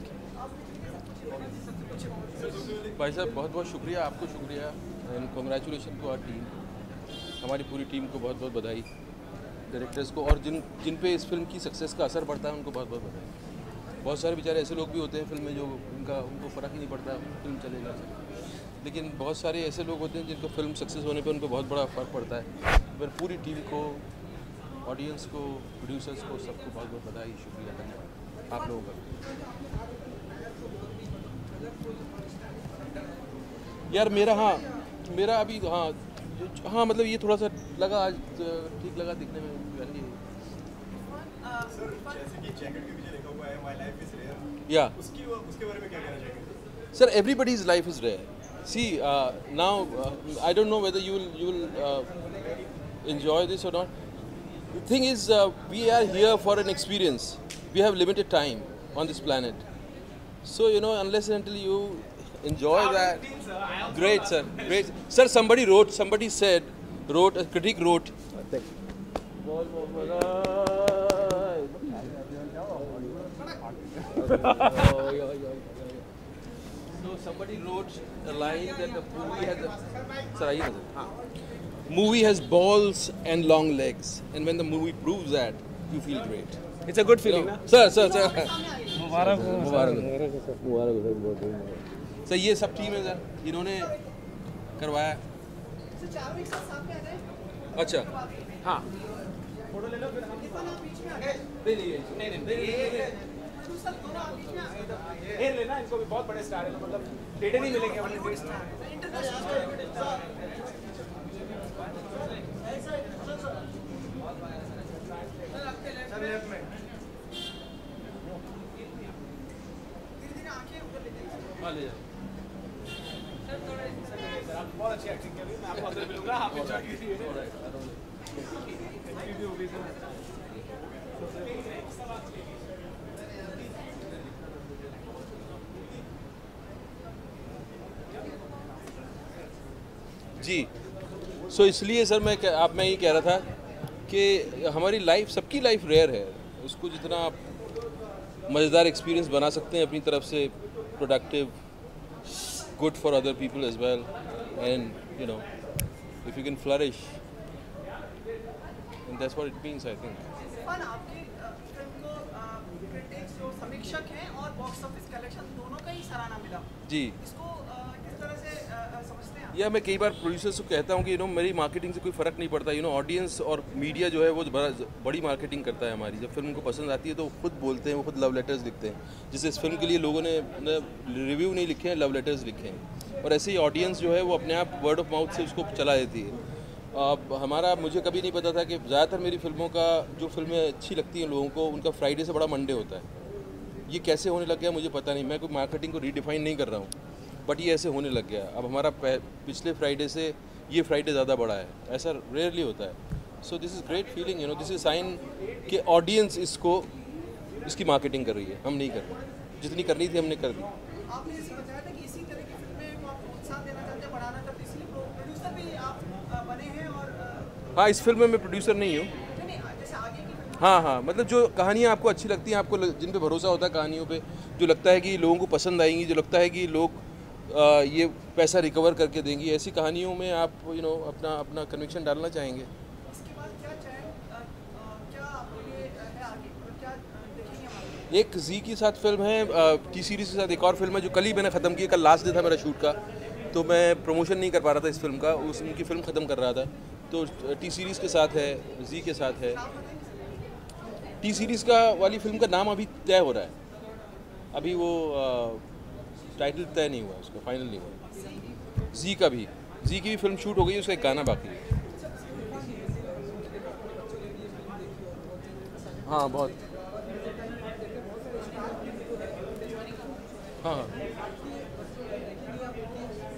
भाई साहब बहुत बहुत शुक्रिया, आपको शुक्रिया and congratulation to our team, हमारी पूरी टीम को बहुत बहुत बधाई, डायरेक्टर्स को, और जिन पे इस फिल्म की सक्सेस का असर पड़ता है उनको बहुत बहुत बधाई। बहुत सारे बेचारे ऐसे लोग भी होते हैं फिल्म में जो उनको फ़र्क ही नहीं पड़ता फिल्म चलेगा, लेकिन बहुत सारे ऐसे लोग होते हैं जिनको फिल्म सक्सेस होने पे उनको बहुत बड़ा फ़र्क पड़ता है। फिर पूरी टीम को, ऑडियंस को, प्रोड्यूसर्स को, सबको बहुत बहुत बधाई, शुक्रिया धन्यवाद आप लोगों का। यार मेरा अभी हाँ मतलब ये थोड़ा सा लगा आज ठीक लगा दिखने में। सर जैसे कि जैकेट के पीछे लिखा हुआ है माय लाइफ इज रेयर, या उसके बारे में क्या कहना चाहेंगे? Sir everybody's life is rare. See now I don't know whether you will enjoy this or not. The thing is we are here for an experience. We have limited time on this planet, so unless and until you enjoy that, great sir, great sir. Somebody wrote a critic wrote so somebody wrote a line that the movie has balls and long legs, and when the movie proves that, you feel great. It's a good feeling, na? Sir. मुबारक हो sir ये सब team है sir, इन्होंने करवाया। चारों एक साथ में आ जाए अच्छा हाँ फोटो ले लो फिर हम बीच में आ गए। नहीं लेना, इनको भी बहुत बड़े स्टार है, मतलब डेटे नहीं मिलेंगे हमें। बहुत अच्छी एक्टिंग कर रही है, मैं आपको अंदर मिलूंगा, आप एंजॉय कीजिए। जी सो इसलिए सर मैं ये कह रहा था कि हमारी लाइफ, सबकी लाइफ रेयर है, उसको जितना आप मज़ेदार एक्सपीरियंस बना सकते हैं अपनी तरफ से, productive, good for other people as well, and if you can flourish, and that's what it means I think. आपकी फिल्म को क्रिटिक्स जो समीक्षक हैं और बॉक्स ऑफिस कलेक्शन दोनों का ही सराहना मिला जी, इसको किस तरह से समझते हैं? या मैं कई बार प्रोड्यूसर्स को कहता हूँ कि मेरी मार्केटिंग से कोई फ़र्क नहीं पड़ता, ऑडियंस और मीडिया जो है वो बड़ी मार्केटिंग करता है हमारी। जब फिल्म को पसंद आती है तो खुद बोलते हैं, वो खुद लव लेटर्स लिखते हैं, जिससे इस फिल्म के लिए लोगों ने रिव्यू नहीं लिखे हैं, लव लेटर्स लिखे हैं, और ऐसे ही ऑडियंस जो है वो अपने आप वर्ड ऑफ माउथ से उसको चला देती है। मुझे कभी नहीं पता था कि ज़्यादातर मेरी फिल्मों का, जो फिल्में अच्छी लगती हैं लोगों को, उनका फ्राइडे से बड़ा मंडे होता है। ये कैसे होने लग गया मुझे पता नहीं, मैं कोई मार्केटिंग को रीडिफाइन नहीं कर रहा हूँ, बट ये ऐसे होने लग गया। अब हमारा पिछले फ्राइडे से ये फ्राइडे ज़्यादा बड़ा है, ऐसा रेयरली होता है। सो this is great feeling, this is sine कि ऑडियंस इसकी मार्केटिंग कर रही है, हम नहीं कर रहे। जितनी करनी थी हमने कर दी। आपने इसी बताया था कि इसी तरह की फिल्में को आप प्रोत्साहन देना चाहते हैं, बढ़ाना चाहते हैं, इसलिए प्रोड्यूसर भी आप बने हैं। और हाँ, इस फिल्म में मैं प्रोड्यूसर नहीं हूँ। जैसे आगे की हाँ, मतलब जो कहानियाँ आपको अच्छी लगती हैं, आपको जिन पे भरोसा होता है कहानियों पे, जो लगता है कि लोगों को पसंद आएंगी, जो लगता है कि लोग ये पैसा रिकवर करके देंगी, ऐसी कहानियों में आप अपना कन्विक्शन डालना चाहेंगे। इसके बाद क्या क्या आपके लिए है आगे, क्या देखेंगे हम? एक जी के साथ फिल्म है, टी सीरीज़ के साथ एक और फिल्म है जो कल ही मैंने ख़त्म की, कल लास्ट डे था मेरा शूट का, तो मैं प्रमोशन नहीं कर पा रहा था इस फिल्म का, उनकी फ़िल्म ख़त्म कर रहा था। तो टी सीरीज़ के साथ है, जी के साथ है। टी सीरीज़ वाली फिल्म का नाम अभी तय हो रहा है, अभी वो टाइटल तय नहीं हुआ उसका, फाइनल नहीं हुआ। जी का भी, जी की भी फिल्म शूट हो गई, उसका एक गाना बाकी है। हाँ बहुत, हाँ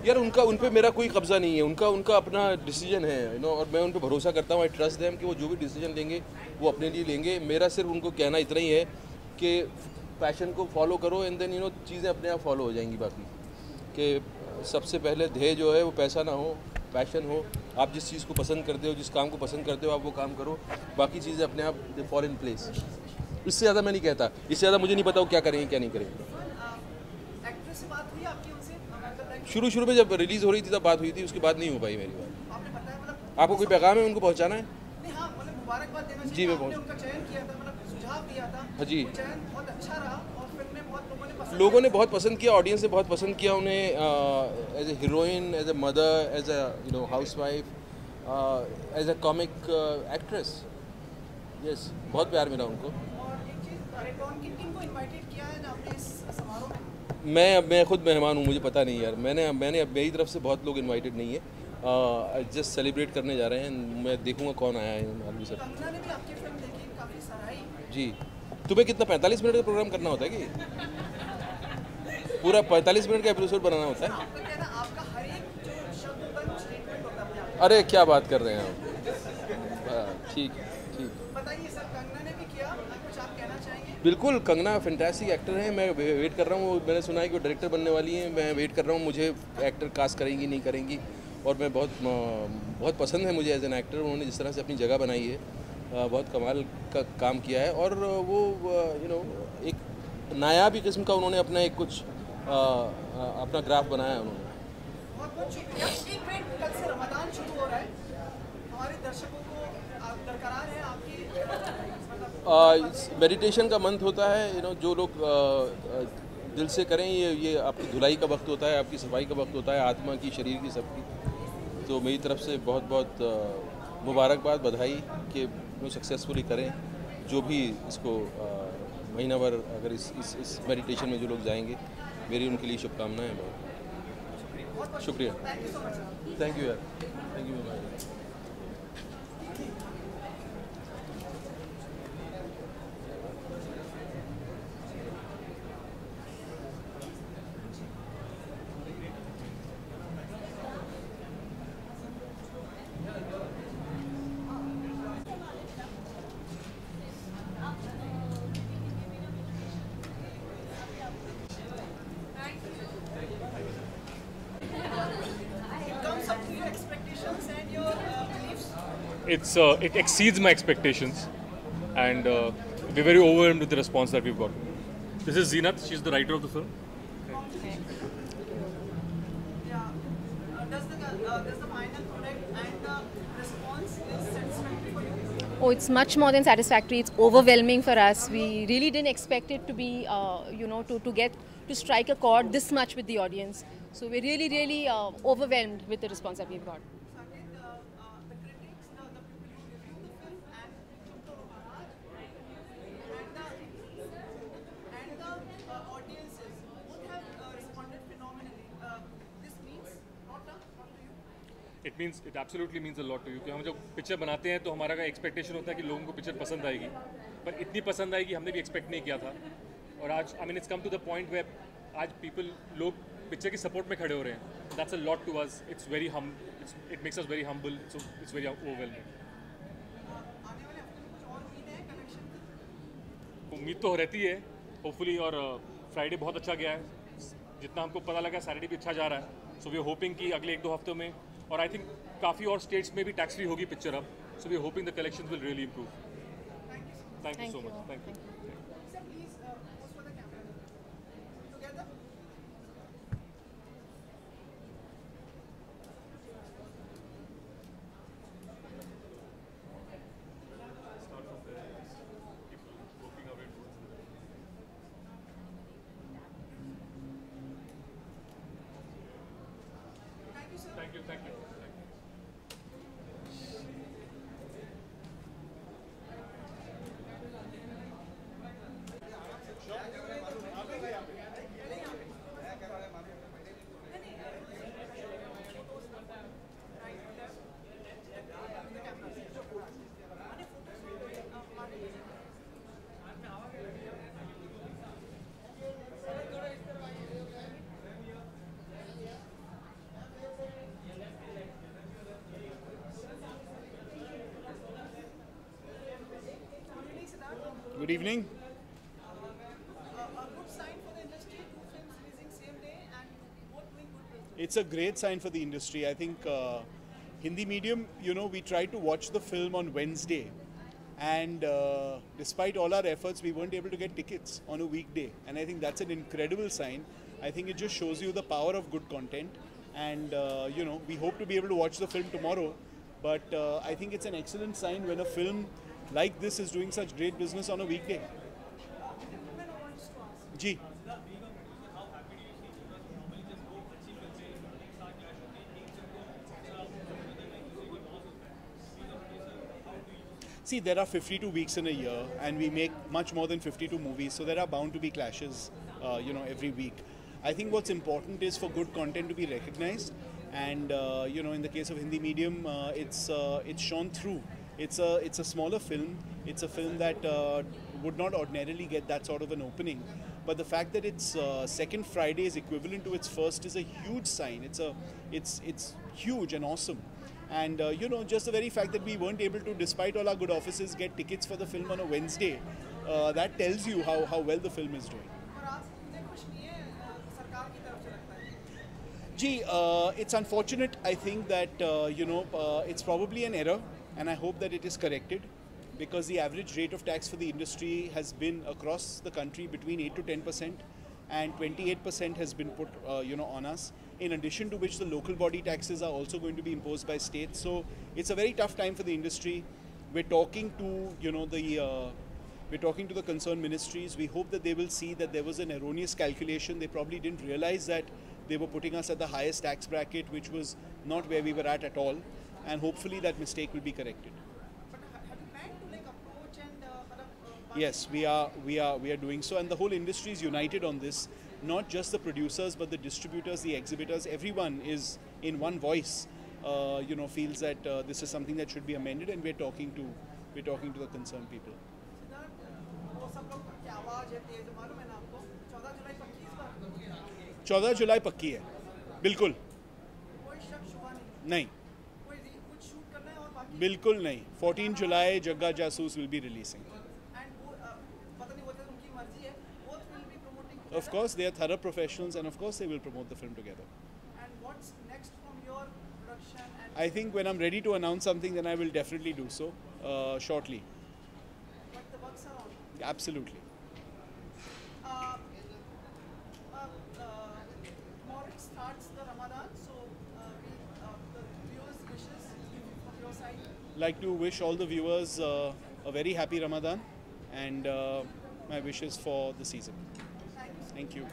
यार उन पे मेरा कोई कब्जा नहीं है, उनका अपना डिसीजन है, यू नो, और मैं उन पे भरोसा करता हूँ। आई ट्रस्ट देम कि वो जो भी डिसीजन लेंगे वो अपने लिए लेंगे। मेरा सिर्फ उनको कहना इतना ही है कि पैशन को फॉलो करो एंड देन यू नो चीज़ें अपने आप फॉलो हो जाएंगी। बाकी कि सबसे पहले ध्येय जो है वो पैसा ना हो, पैशन हो। आप जिस चीज़ को पसंद करते हो, जिस काम को पसंद करते हो, आप वो काम करो, बाकी चीज़ें अपने आप दे फॉल इन प्लेस। इससे ज़्यादा मैं नहीं कहता, इससे ज़्यादा मुझे नहीं पता वो क्या करेंगे क्या नहीं करेंगे। शुरू में जब रिलीज़ हो रही थी तब बात हुई थी, उसके बाद नहीं हो पाई मेरी बात। आपको कोई पैगाम है उनको पहुंचाना है? जी मैं पहुँच, हाँ जी, लोगों ने बहुत पसंद किया, ऑडियंस ने बहुत पसंद किया उन्हें as a heroine, as a mother, as a you know housewife, as a comic actress. Yes, बहुत प्यार मिला उनको। मैं खुद मेहमान हूँ, मुझे पता नहीं यार। मैंने मेरी तरफ से बहुत लोग इनवाइटेड नहीं है, जस्ट सेलिब्रेट करने जा रहे हैं। मैं देखूंगा कौन आया है मालूम सर। जी, तुम्हें कितना 45 मिनट का प्रोग्राम करना होता है कि पूरा 45 मिनट का एपिसोड बनाना होता है? अरे क्या बात कर रहे हैं आप। ठीक बिल्कुल, कंगना फैंटास्टिक एक्टर हैं। मैं वेट कर रहा हूँ, मैंने सुना है कि वो डायरेक्टर बनने वाली हैं। मैं वेट कर रहा हूँ, मुझे एक्टर कास्ट करेंगी नहीं करेंगी, और मैं बहुत पसंद है मुझे एज एन एक्टर। उन्होंने जिस तरह से अपनी जगह बनाई है, बहुत कमाल का काम किया है। और वो यू नो एक नायाबी किस्म का उन्होंने अपना एक कुछ अपना ग्राफ बनाया है उन्होंने। मेडिटेशन का मंथ होता है, यू नो, जो लोग दिल से करें, ये आपकी धुलाई का वक्त होता है, आपकी सफाई का वक्त होता है, आत्मा की, शरीर की, सबकी। तो मेरी तरफ से बहुत बहुत मुबारकबाद, बधाई कि वो सक्सेसफुली करें। जो भी इसको महीना भर अगर इस मेडिटेशन में जो लोग जाएंगे, मेरी उनके लिए शुभकामनाएं। बहुत शुक्रिया, थैंक यू यार, thank you. It exceeds my expectations, and we're very overwhelmed with the response that we've got. This is Zeenat. She's the writer of the film. Does the final product and the response is satisfactory for you? Oh, it's much more than satisfactory. It's overwhelming for us. We really didn't expect it to be, to strike a chord this much with the audience. So we're really overwhelmed with the response that we've got. It absolutely means a lot to you. कि हम जब picture बनाते हैं तो हमारा का expectation होता है कि लोगों को पिक्चर पसंद आएगी, पर इतनी पसंद आएगी हमने भी एक्सपेक्ट नहीं किया था। और आज it's come to the point where आज लोग पिक्चर की सपोर्ट में खड़े हो रहे हैं। That's a lot to us. It's very it makes us very humble, so it's very overwhelming. उम्मीद तो रहती है होपफुली, और फ्राइडे बहुत अच्छा गया है, जितना हमको पता लगा सैटरडे भी अच्छा जा रहा है। सो वी आर होपिंग कि अगले 1-2 हफ्तों में, और आई थिंक काफ़ी और स्टेट्स में भी टैक्स फ्री होगी पिक्चर अब। So we are hoping the collections will really improve. Thank you so much. Thank you. Thank you. Good evening. A good sign for the industry, two films releasing same day and both doing good business. It's a great sign for the industry. I think Hindi medium, we tried to watch the film on Wednesday, and despite all our efforts, we weren't able to get tickets on a weekday. And I think that's an incredible sign. I think it just shows you the power of good content. And we hope to be able to watch the film tomorrow. But I think it's an excellent sign when a film like this is doing such great business on a weekday. Ji. See, there are 52 weeks in a year, and we make much more than 52 movies, so there are bound to be clashes, every week. I think what's important is for good content to be recognized, and in the case of Hindi medium, it's shown through. It's a smaller film. It's a film that would not ordinarily get that sort of an opening, but the fact that its second Friday is equivalent to its first is a huge sign. It's huge and awesome. And just the very fact that we weren't able to, despite all our good offices, get tickets for the film on a Wednesday, that tells you how well the film is doing. Gee, it's unfortunate. I think that it's probably an error, and I hope that it is corrected, because the average rate of tax for the industry has been across the country between 8 to 10%, and 28% has been put on us. In addition to which, the local body taxes are also going to be imposed by states. So it's a very tough time for the industry. We're talking to the concerned ministries. We hope that they will see that there was an erroneous calculation. They probably didn't realize that they were putting us at the highest tax bracket, which was not where we were at all. And hopefully that mistake will be corrected. But have you planned to approach and Yes, we are doing so, and the whole industry is united on this. Not just the producers, but the distributors, the exhibitors. Everyone is in one voice. Feels that this is something that should be amended, and we're talking to the concerned people. 14 जुलाई पक्की है, बिल्कुल नहीं, बिल्कुल नहीं. 14 July, Jagga Jasoos will be releasing. Of course, they are thorough professionals, and of course they will promote the film together. And what's next from your production? I think when I'm ready to announce something, then I will definitely do so shortly. But the works are on. Absolutely. Tomorrow starts the Ramadan, so the viewers' wishes from your side. Like to wish all the viewers a very happy Ramadan, and my wishes for the season. Thank you.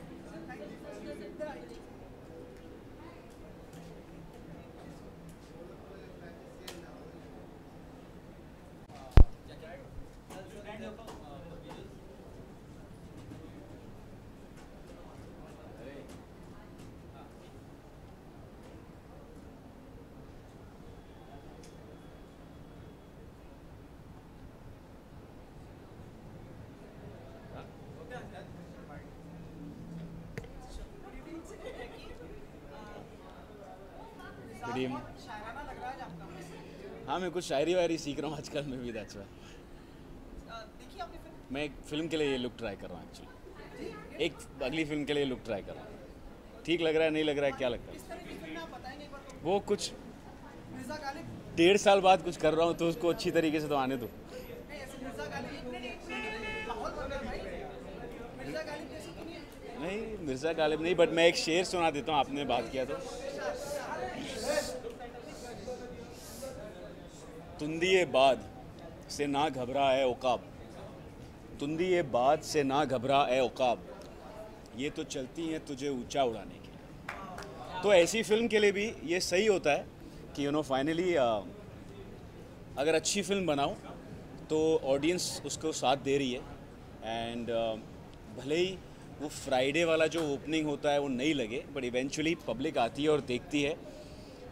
शायराना लग रहा है आपका. हाँ, मैं कुछ शायरी वायरी सीख रहा हूँ आजकल में भी. दैट्स व्हाई देखिए आपने फिल्म. मैं एक फिल्म के लिए ये लुक ट्राई कर रहा हूँ एक्चुअली. एक अगली फिल्म के लिए लुक ट्राई कर रहा हूँ. ठीक लग रहा है, नहीं लग रहा है, क्या लगता है? इस तरह की फिल्म आप बताएंगे एक बार तो. वो कुछ मिर्जा गालिब. 1.5 साल बाद कुछ कर रहा हूँ, तो उसको अच्छी तरीके से तो आने दो. नहीं, ऐसे मिर्जा गालिब माहौल बन रहा है भाई. मिर्जा गालिब जैसे तो नहीं है. नहीं, मिर्ज़ा गालिब नहीं, बट मैं एक शेर सुना देता हूँ, आपने बात किया तो. तुंदिए बाद से ना घबरा है उकाब, तुंदिए बाद से ना घबरा है उकाब, ये तो चलती हैं तुझे ऊंचा उड़ाने के लिए. तो ऐसी फिल्म के लिए भी ये सही होता है कि फाइनली अगर अच्छी फिल्म बनाओ तो ऑडियंस उसको साथ दे रही है. एंड भले ही वो फ्राइडे वाला जो ओपनिंग होता है वो नहीं लगे, बट इवेंचुअली पब्लिक आती है और देखती है.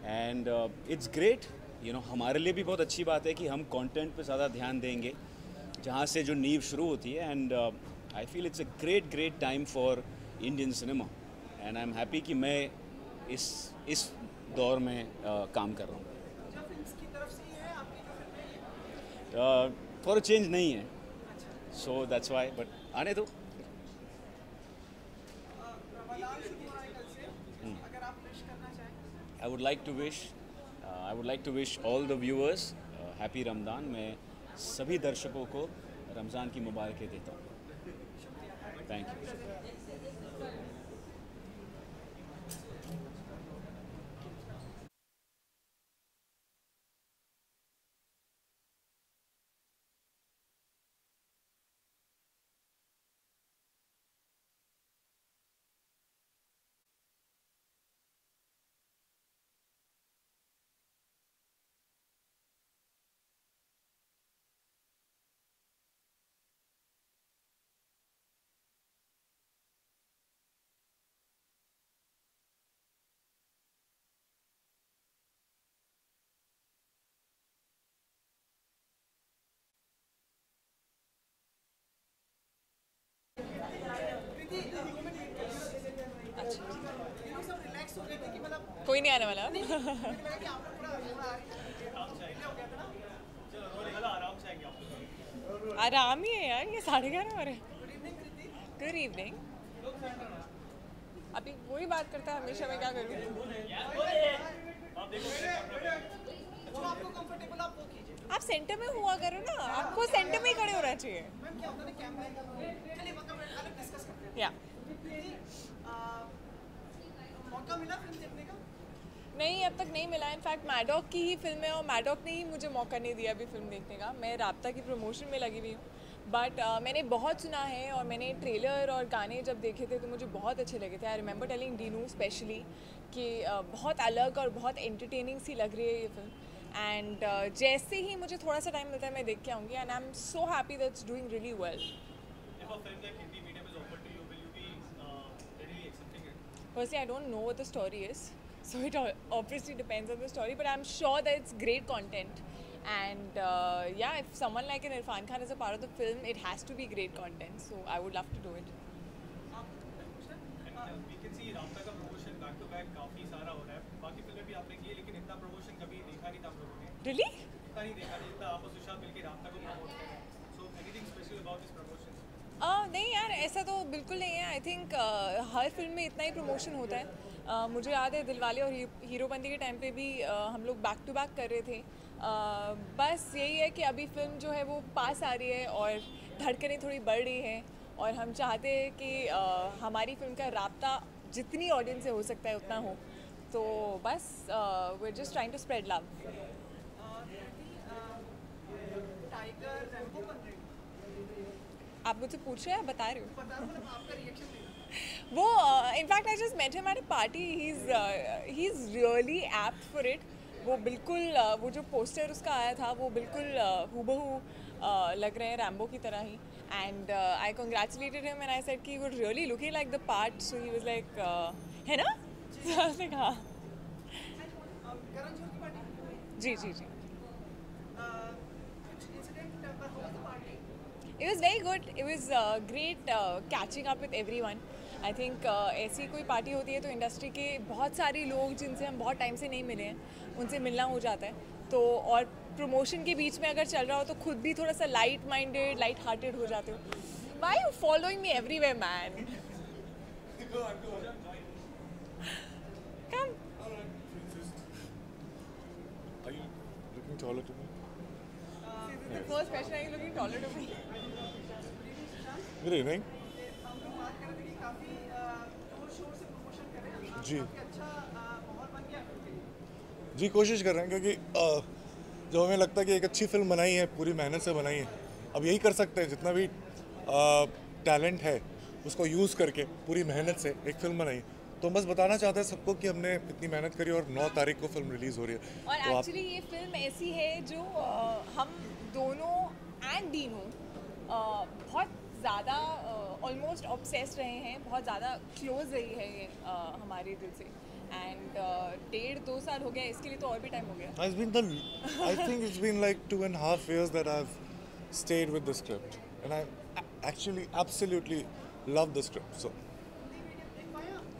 And it's great. हमारे लिए भी बहुत अच्छी बात है कि हम कंटेंट पे ज़्यादा ध्यान देंगे, जहाँ से जो नींव शुरू होती है. And I feel it's a great time for Indian cinema, and I am happy कि मैं इस दौर में काम कर रहा हूँ. फॉर अ चेंज नहीं है, सो दैट्स वाई, बट आने दो. I would like to wish all the viewers happy Ramadan. मैं सभी दर्शकों को रमज़ान की मुबारकें देता हूँ. Thank you. कोई नहीं आने वाला. आराम ही है यार, ये 11:30 हो रहे. Good evening. अभी वही बात करता है हमेशा, मैं क्या करूँ. आप सेंटर में हुआ करो ना, आपको सेंटर में ही खड़े होना चाहिए. या मौका मिला फिल्म देखने का? नहीं, अब तक नहीं मिला. इनफैक्ट मैडॉक की ही फिल्म है और मैडॉक ने ही मुझे मौका नहीं दिया अभी फिल्म देखने का. मैं राब्ता की प्रमोशन में लगी हुई हूँ. बट मैंने बहुत सुना है और मैंने ट्रेलर और गाने जब देखे थे तो मुझे बहुत अच्छे लगे थे. I remember telling Dinu specially कि बहुत अलग और बहुत एंटरटेनिंग सी लग रही है ये फिल्म. एंड जैसे ही मुझे थोड़ा सा टाइम मिलता है मैं देख के आऊँगी. And I am so happy that it's doing really well. Firstly, I don't know what the story is, so it obviously depends on the story, but I'm sure that it's great content. And yeah, if someone like an Irfan Khan is a part of the film, it has to be great content, so I would love to do it. We can see राब्ता का promotion back to back काफी सारा हो रहा है. बाकी फिल्में भी आपने की है, लेकिन इतना promotion कभी देखा नहीं था आप लोगों ने. Really? इतना नहीं देखा जितना आप और सुशांत मिलके राब्ता को promote कर रहे हैं. So anything special about this promotion? नहीं यार, ऐसा तो बिल्कुल नहीं है. आई थिंक हर फिल्म में इतना ही प्रमोशन होता है. मुझे याद है दिलवाले और हीरोबंदी के टाइम पे भी हम लोग बैक टू बैक कर रहे थे. बस यही है कि अभी फिल्म जो है वो पास आ रही है और धड़कनें थोड़ी बढ़ रही हैं और हम चाहते हैं कि हमारी फिल्म का राब्ता जितनी ऑडियंस से हो सकता है उतना हो. तो बस we are just trying to spread love. आप मुझसे पूछ रहे हैं, बता रही हूँ. वो in fact I just met him at a party. He is really apt for it. वो बिल्कुल वो जो पोस्टर उसका आया था वो बिल्कुल हूबहू लग रहे हैं रैम्बो की तरह ही. And I congratulated him and I said कि he would really looking like the part. So he was like है ना. हाँ जी जी जी. It was very good. It was great catching up with everyone. I think ऐसी कोई party होती है तो industry के बहुत सारे लोग जिनसे हम बहुत टाइम से नहीं मिले हैं उनसे मिलना हो जाता है. तो और प्रमोशन के बीच में अगर चल रहा हो तो खुद भी थोड़ा सा लाइट माइंडेड, लाइट हार्टेड हो जाते हो. Why are you following me everywhere, man? Come. Are you looking taller to me? The first question, are you looking taller to me? Good evening. जी जी कोशिश कर रहे हैं क्योंकि जब हमें लगता है कि एक अच्छी फिल्म बनाई है, पूरी मेहनत से बनाई है, अब यही कर सकते हैं. जितना भी टैलेंट है उसको यूज़ करके पूरी मेहनत से एक फिल्म बनाई. तो बस बताना चाहते हैं सबको कि हमने इतनी मेहनत करी और 9 तारीख को फिल्म रिलीज़ हो रही है. और तो एक्चुअली ये फिल्म ऐसी है जो हम दोनों एंड डीनू बहुत ज़्यादा ऑलमोस्ट ऑब्सेस्ड रहे हैं. बहुत ज़्यादा क्लोज रही है ये हमारे दिल से. एंड 1.5-2 साल हो गया, इसके लिए तो और भी टाइम हो गया. I think it's been like 2.5 years that I've stayed with the script and I actually absolutely love the script. So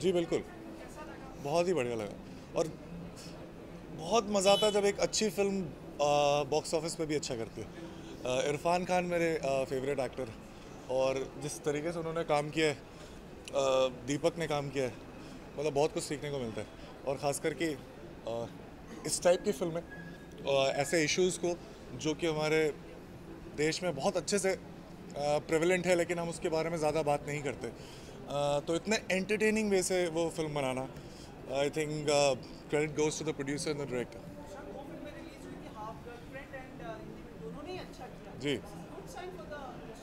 जी बिल्कुल, बहुत ही बढ़िया लगा. और बहुत मज़ा आता है जब एक अच्छी फिल्म बॉक्स ऑफिस पे भी अच्छा करती है. इरफान खान मेरे फेवरेट एक्टर और जिस तरीके से उन्होंने काम किया है, दीपक ने काम किया है, मतलब बहुत कुछ सीखने को मिलता है। और ख़ास करके इस टाइप की फिल्में, ऐसे इश्यूज़ को जो कि हमारे देश में बहुत अच्छे से प्रेवलेंट है लेकिन हम उसके बारे में ज़्यादा बात नहीं करते, तो इतने एंटरटेनिंग वे से वो फिल्म बनाना, I think credit goes to the producer and the director. जी,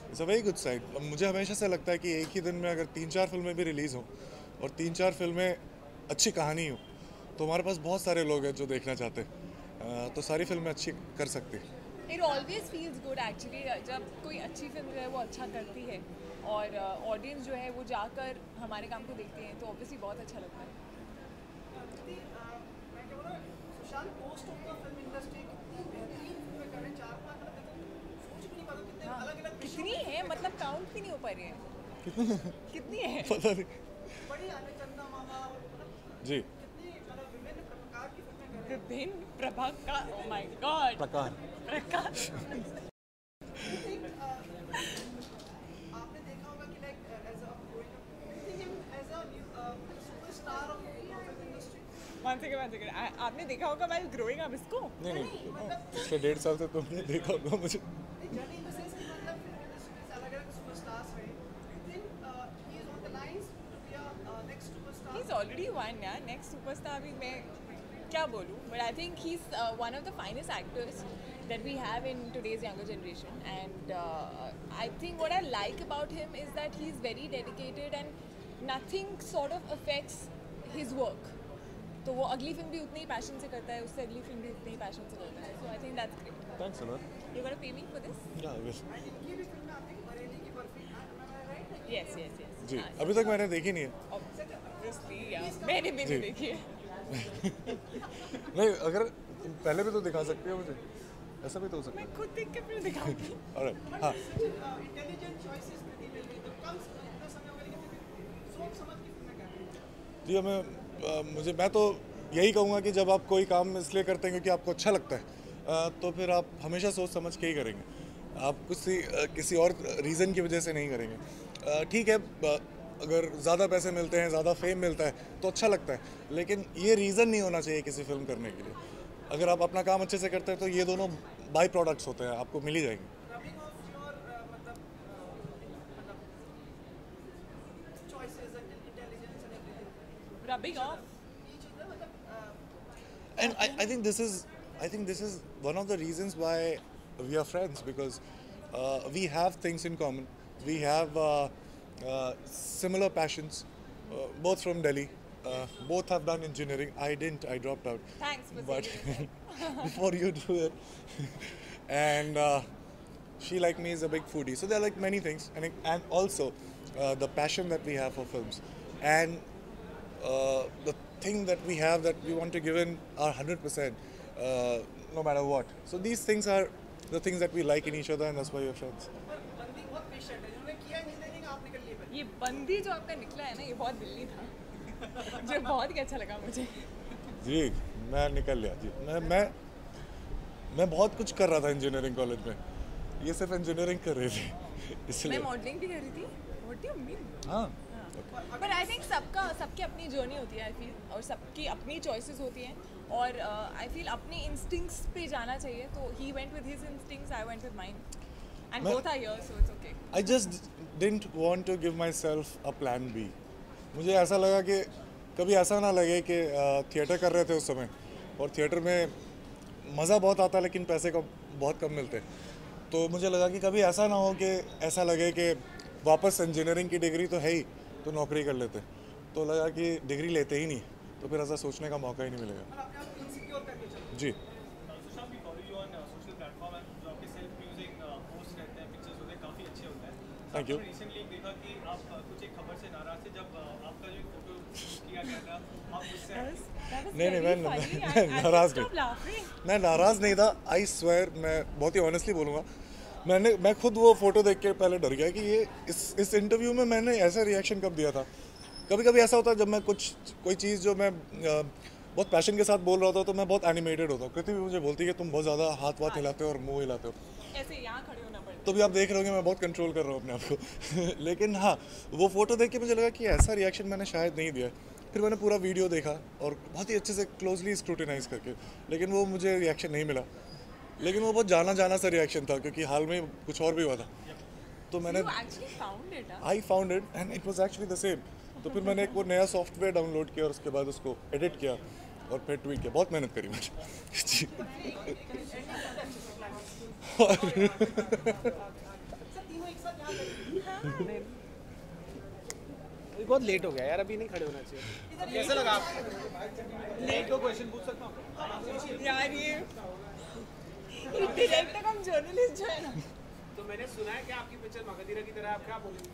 it's a very good sign. मुझे हमेशा से लगता है कि एक ही दिन में अगर 3-4 फिल्में भी रिलीज़ हों और 3-4 फिल्में अच्छी कहानी हो तो हमारे पास बहुत सारे लोग हैं जो देखना चाहते हैं, तो सारी फिल्में अच्छी कर सकती हैं। It always feels good actually जब कोई अच्छी फिल्म जो है वो अच्छा करती है और ऑडियंस जो है वो जाकर हमारे काम को देखते हैं तो ऑब्वियसली बहुत अच्छा लगता है। कितनी है, मतलब काउंट भी नहीं हो पा रही है। कितनी है पता नहीं जी। विभिन्न प्रभाग का, ओह माय गॉड, प्रकार आपने देखा होगा कि like as a as a superstar of industry. One second, आपने देखा होगा व्हाइल ग्रोइंग अप इसको? नहीं, पिछले 1.5 साल से तुमने देखा होगा मुझे। जर्नी इन द सेंस कि मतलब फिल्म इंडस्ट्री में अलग-अलग सुपरस्टार्स रहे, then he is on the lines to be a next superstar. He is already one यार, नेक्स्ट सुपरस्टार भी मैं क्या बोलूँ, but I think he is one of the finest actors that we have in today's younger generation, and I think what I like about him is that he's very dedicated and nothing sort of affects his work. तो वो अगली film भी उतनी ही passion से करता है, उससे अगली फिल्म भी उतनी ही पैशन से करता है, so I think that's great. Thanks a lot. You gonna pay me for this? Yeah, I will. ये भी फिल्म आपने बरेली की barfi, right? Yes, yes, yes. जी, अभी तक मैंने देखी नहीं है। Obviously, yeah. मैंने भी नहीं देखी है। नहीं, अगर पहले भी तो दिखा सकते हो मुझे, ऐसा भी तो हो सकता है। मैं खुद देख के फिर दिखाऊंगी। ऑलराइट, हाँ। इंटेलिजेंट चॉइसेस नहीं मिलती तो कम इतना समय होगा लेकिन सोच समझ के फिल्में करनी। जी, मैं तो यही कहूँगा कि जब आप कोई काम इसलिए करते हैं क्योंकि आपको अच्छा लगता है, तो फिर आप हमेशा सोच समझ के ही करेंगे। आप किसी और रीज़न की वजह से नहीं करेंगे। ठीक है, अगर ज़्यादा पैसे मिलते हैं, ज़्यादा फेम मिलता है तो अच्छा लगता है, लेकिन ये रीज़न नहीं होना चाहिए किसी फिल्म करने के लिए। अगर आप अपना काम अच्छे से करते हैं तो ये दोनों बाई प्रोडक्ट्स होते हैं, आपको मिल ही जाएंगे। Rubbing off. And I think this is one of the reasons why we are friends, because we have things in common. We have similar passions, both from Delhi. Both have done engineering. I didn't. I dropped out. Thanks for But saying before you do it, and she, like me, is a big foodie. So there are like many things, and also the passion that we have for films, and the thing that we have that we want to give in our 100%, no matter what. So these things are the things that we like in each other, and that's why we're friends. बंदी बहुत patient है, जिन्होंने किया engineering आप निकल लिए पहले। ये बंदी जो आपका निकला है ना, ये बहुत दिल्ली था, जो बहुत ही अच्छा लगा मुझे। जी, मैं निकल लिया जी। मैं बहुत कुछ कर रहा था इंजीनियरिंग कॉलेज में, ये सिर्फ इंजीनियरिंग कर रही थी इसलिए। मैं मॉडलिंग भी कर रही थी। What do you mean? हाँ। But I think सबकी अपनी जर्नी होती है, I feel, और सबकी अपनी चॉइसेस होती हैं, और I feel अपने इंस्टिंक्ट्स पे जाना चाहिए। तो he went with his instincts, I went with mine, and both are here, so it's okay. I just didn't want to give myself a plan B. मुझे ऐसा लगा कि कभी ऐसा ना लगे कि थिएटर कर रहे थे उस समय और थिएटर में मज़ा बहुत आता लेकिन पैसे का बहुत कम मिलते, तो मुझे लगा कि कभी ऐसा ना हो कि ऐसा लगे कि वापस इंजीनियरिंग की डिग्री तो है ही तो नौकरी कर लेते, तो लगा कि डिग्री लेते ही नहीं तो फिर ऐसा सोचने का मौका ही नहीं मिलेगा। जी, थैंक यू। रिसेंटली देखा कि आप कुछ एक खबर से नाराज थे जब आपका जो फोटो किया गया था, आप उससे नहीं, मैं नाराज़ नहीं, मैं नाराज़ नहीं था। आई स्वेयर, मैं बहुत ही ऑनेस्टली बोलूँगा, मैं खुद वो फ़ोटो देख के पहले डर गया कि ये इस इंटरव्यू में मैंने ऐसा रिएक्शन कब दिया था। कभी कभी ऐसा होता है जब मैं कोई चीज़ जो मैं बहुत पैशन के साथ बोल रहा होता तो मैं बहुत एनिमेटेड होता हूँ। कृति भी मुझे बोलती है कि तुम बहुत ज़्यादा हाथ हिलाते हो और मुँह हिलाते हो। ऐसे यहाँ खड़े होना पड़ता है। तो भी आप देख रहे होंगे मैं बहुत कंट्रोल कर रहा हूँ अपने आप को लेकिन हाँ, वो फ़ोटो देख के मुझे लगा कि ऐसा रिएक्शन मैंने शायद नहीं दिया। फिर मैंने पूरा वीडियो देखा और बहुत ही अच्छे से क्लोजली स्क्रूटिनाइज करके, लेकिन वो मुझे रिएक्शन नहीं मिला। लेकिन वो बहुत जाना सा रिएक्शन था क्योंकि हाल में कुछ और भी हुआ था। तो मैंने I found it and it was actually the same. तो फिर मैंने एक वो नया सॉफ्टवेयर डाउनलोड किया और उसके बाद उसको एडिट किया और फिर ट्वीट किया। बहुत मेहनत करी मैंने जी। बहुत लेट हो गया यार, अभी नहीं खड़े होना चाहिए। कैसा लगा आपको? लेट को क्वेश्चन पूछ सकता हूँ यार? ये डायरेक्टर कम जर्नलिस्ट जो है ना, तो मैंने सुना है कि आपकी पिक्चर मगधीरा की तरह, आप क्या बोलेंगे?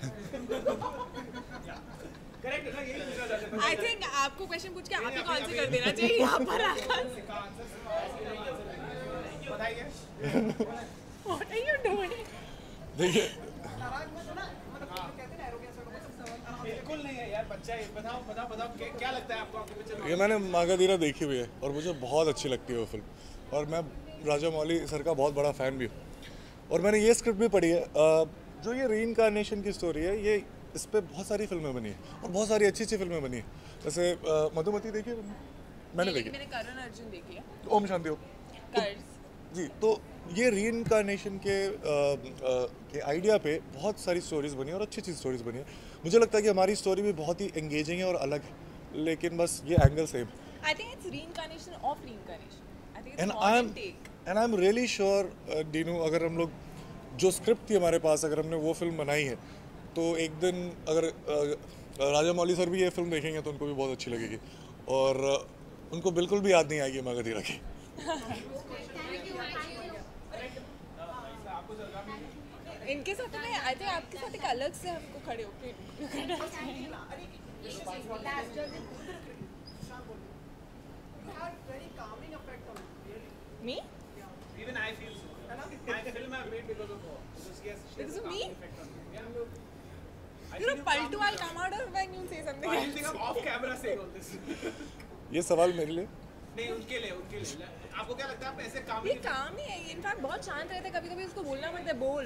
करेक्ट ना, यही पूछा जाता है। आई थिंक आपको क्वेश्चन पूछ के आप ही कॉल से कर देना चाहिए यहाँ पर आकर। बताइए। What are you doing? देखिए बिल्कुल नहीं है यार, बच्चा है। बताओ क्या लगता है आपको आपकी पिक्चर? ये मैंने मगधीरा देखी हुई है और मुझे बहुत अच्छी लगती है वो फिल्म, और मैं राजा मौली सर का बहुत बड़ा फ़ैन भी हूँ। और मैंने ये स्क्रिप्ट भी पढ़ी है, जो ये रीइंकार्नेशन की स्टोरी है, ये इस पर बहुत सारी फिल्में बनी है और बहुत सारी अच्छी फिल्में बनी है। जैसे मधुमती देखी है मैंने देखी, मैंने करण अर्जुन देखी है, ओम शांति ओम जी। तो ये रीइंकार्नेशन के आइडिया पे बहुत सारी स्टोरीज बनी है और अच्छी स्टोरीज बनी है। मुझे लगता है कि हमारी स्टोरी भी बहुत ही एंगेजिंग है और अलग है, लेकिन बस ये angle same. I think it's reincarnation of reincarnation. I think it's And modern take. And I'm really sure, Dinu, अगर हम लोग जो स्क्रिप्ट थी हमारे पास, अगर हमने वो फिल्म बनाई है तो एक दिन अगर राजा मौली सर भी ये फिल्म देखेंगे तो उनको भी बहुत अच्छी लगेगी और उनको बिल्कुल भी याद नहीं आएगी मगधीरा की। इनके साथ मैं आई थिंक आपके साथ एक अलग से हमको खड़े होके Me? Even I feel so. My film I made because of her. Because of me? You know, Paltu, I'll come out of when you say something. I think I'm off camera saying all this. ये सवाल मेरे लिए? नहीं, उनके लिए। आपको क्या लगता है आप ऐसे काम? ये काम ही है, इनफैक्ट बहुत शांत रहते हैं, कभी-कभी उसको बोलना पड़ता है बोल।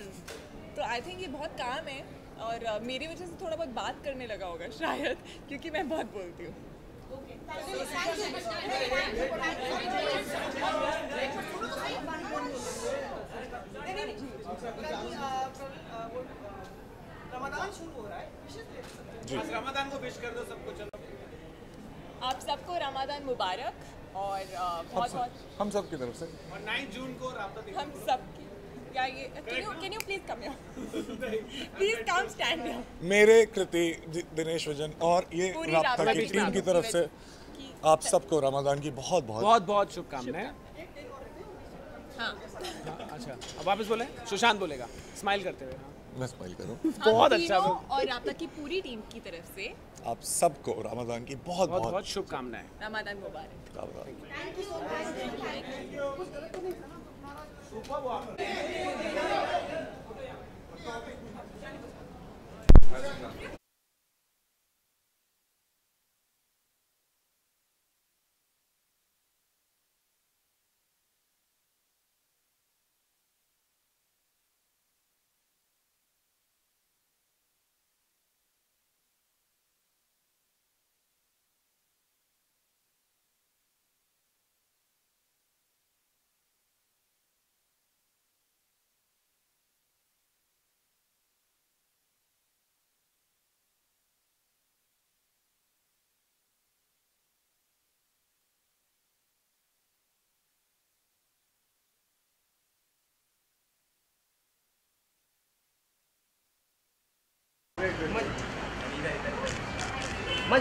तो आई थिंक ये बहुत काम है और मेरी वजह से थोड़ा बहुत बात करने लगा होगा शायद, क्योंकि मैं बहुत बोलती हूँ। रमजान शुरू हो रहा है, रमजान को विश कर दो सबको। चलो, आप सबको रमजान मुबारक और बहुत हम सब की तरफ से। और 9 जून को राब्ता हम सब की या ये can you please come here, please come stand here. मेरे कृति, दिनेश विजन और ये राब्ता की टीम की तरफ से आप सबको रमजान की बहुत बहुत शुभकामनाएं। हाँ अच्छा, अब वापस बोले, सुशांत बोलेगा स्माइल करते हुए। मैं स्माइल करूं। बहुत अच्छा। और राब्ता की पूरी टीम की तरफ से आप सबको रमजान की बहुत शुभकामनाएं। रमजान मुबारक।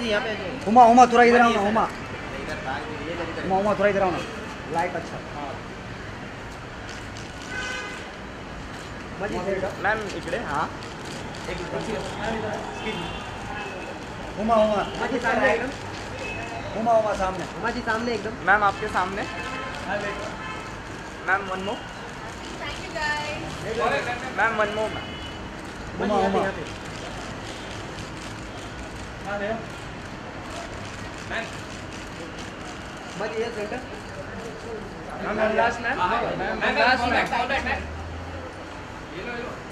जी यहाँ पे उमा थोड़ा इधर आओ ना। उमा थोड़ा इधर आओ ना, लाइट अच्छा। मैम इकडे। हाँ उमा जी सामने एकदम। उमा सामने। उमा जी सामने एकदम। मैम आपके सामने। Ma'am one more. Ma'am one more. Uma ये सेंटर। Ma'am last ma'am. ये लो